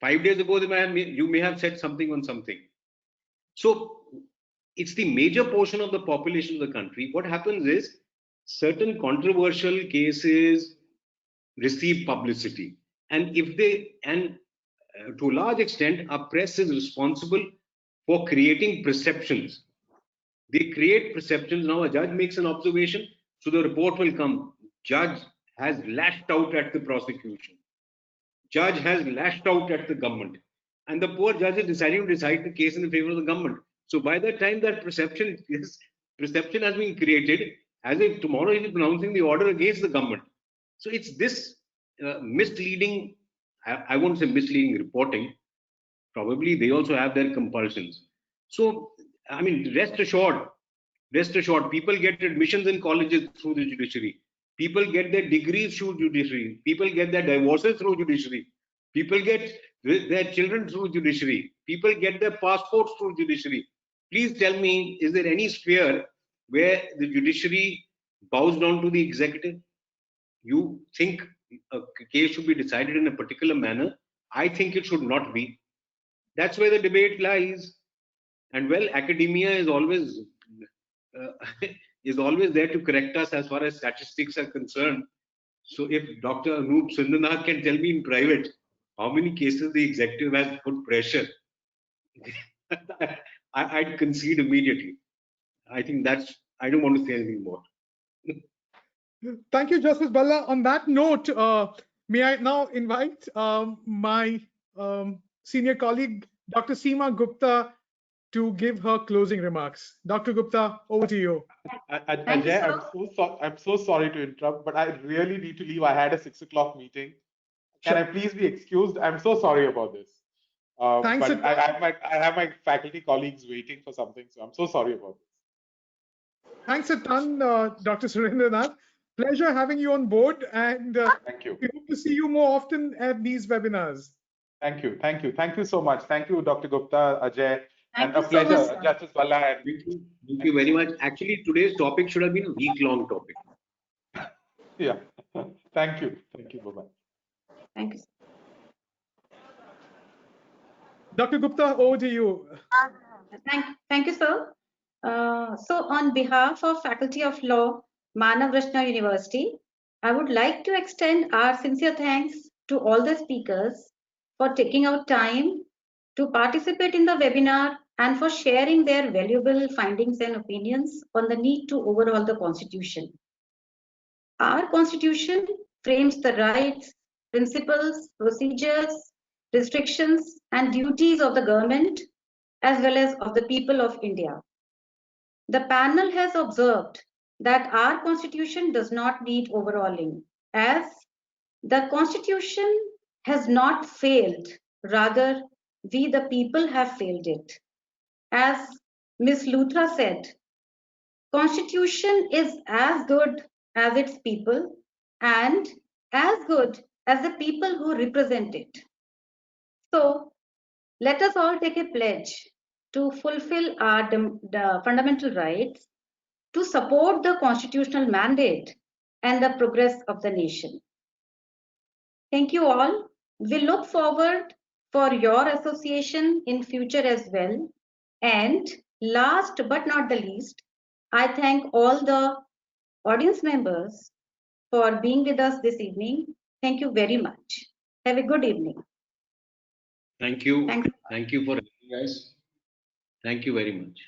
[SPEAKER 2] 5 days ago, you may have said something on something. So it's the major portion of the population of the country. What happens is certain controversial cases receive publicity, and to a large extent, our press is responsible for creating perceptions. They create perceptions. Now a judge makes an observation, so the report will come. Judge has lashed out at the prosecution. Judge has lashed out at the government, and the poor judge is deciding to decide the case in the favor of the government. So by the time that perception has been created, as if tomorrow he is pronouncing the order against the government. So it's this misleading, I won't say misleading reporting. Probably they also have their compulsions. So I mean, rest assured, people get admissions in colleges through the judiciary. People get their degrees through judiciary. People get their divorces through judiciary. People get their children through judiciary. People get their passports through judiciary. Please tell me, is there any sphere where the judiciary bows down to the executive? You think a case should be decided in a particular manner? I think it should not be. That's where the debate lies. And well, academia is always there to correct us as far as statistics are concerned. So if Dr. Anup Surendranath can tell me in private how many cases the executive has put pressure, I'd concede immediately. I think I don't want to say anything more.
[SPEAKER 1] Thank you, Justice Bhalla. On that note, may I now invite my senior colleague, Dr. Seema Gupta, to give her closing remarks. Dr. Gupta, over to you.
[SPEAKER 4] Ajay, I'm so sorry to interrupt, but I really need to leave. I had a 6 o'clock meeting. Can I please be excused? I'm so sorry about this.
[SPEAKER 1] Thanks
[SPEAKER 4] But
[SPEAKER 1] a ton.
[SPEAKER 4] I have my faculty colleagues waiting for something, so I'm so sorry about this.
[SPEAKER 1] Thanks a ton, Dr. Surendranath. Pleasure having you on board, and
[SPEAKER 4] Thank you.
[SPEAKER 1] we hope to see you more often at these webinars.
[SPEAKER 4] Thank you. Thank you. Thank you so much. Thank you, Dr. Gupta, Ajay,
[SPEAKER 5] Thank
[SPEAKER 4] and a
[SPEAKER 5] you so much,
[SPEAKER 4] pleasure,
[SPEAKER 5] sir.
[SPEAKER 4] Justice Bhalla. And
[SPEAKER 2] Thank you very much. Actually, today's topic should have been a week-long topic.
[SPEAKER 4] yeah, thank you. Thank you. Bye-bye.
[SPEAKER 5] Thank you.
[SPEAKER 1] Dr. Gupta, over to you.
[SPEAKER 5] Thank you, sir. So on behalf of Faculty of Law, Manav Rachna University, I would like to extend our sincere thanks to all the speakers for taking out time to participate in the webinar and for sharing their valuable findings and opinions on the need to overhaul the Constitution. Our Constitution frames the rights, principles, procedures, restrictions, and duties of the government as well as of the people of India. The panel has observed that our Constitution does not need overhauling, as the Constitution has not failed, rather, we the people have failed it. As Ms. Luthra said, Constitution is as good as its people and as good as the people who represent it. So let us all take a pledge to fulfill our the fundamental rights, to support the constitutional mandate and the progress of the nation. Thank you all. We look forward for your association in future as well. And last but not the least, I thank all the audience members for being with us this evening. Thank you very much. Have a good evening.
[SPEAKER 2] Thank you.
[SPEAKER 5] Thanks.
[SPEAKER 2] Thank you for having us. Thank you very much.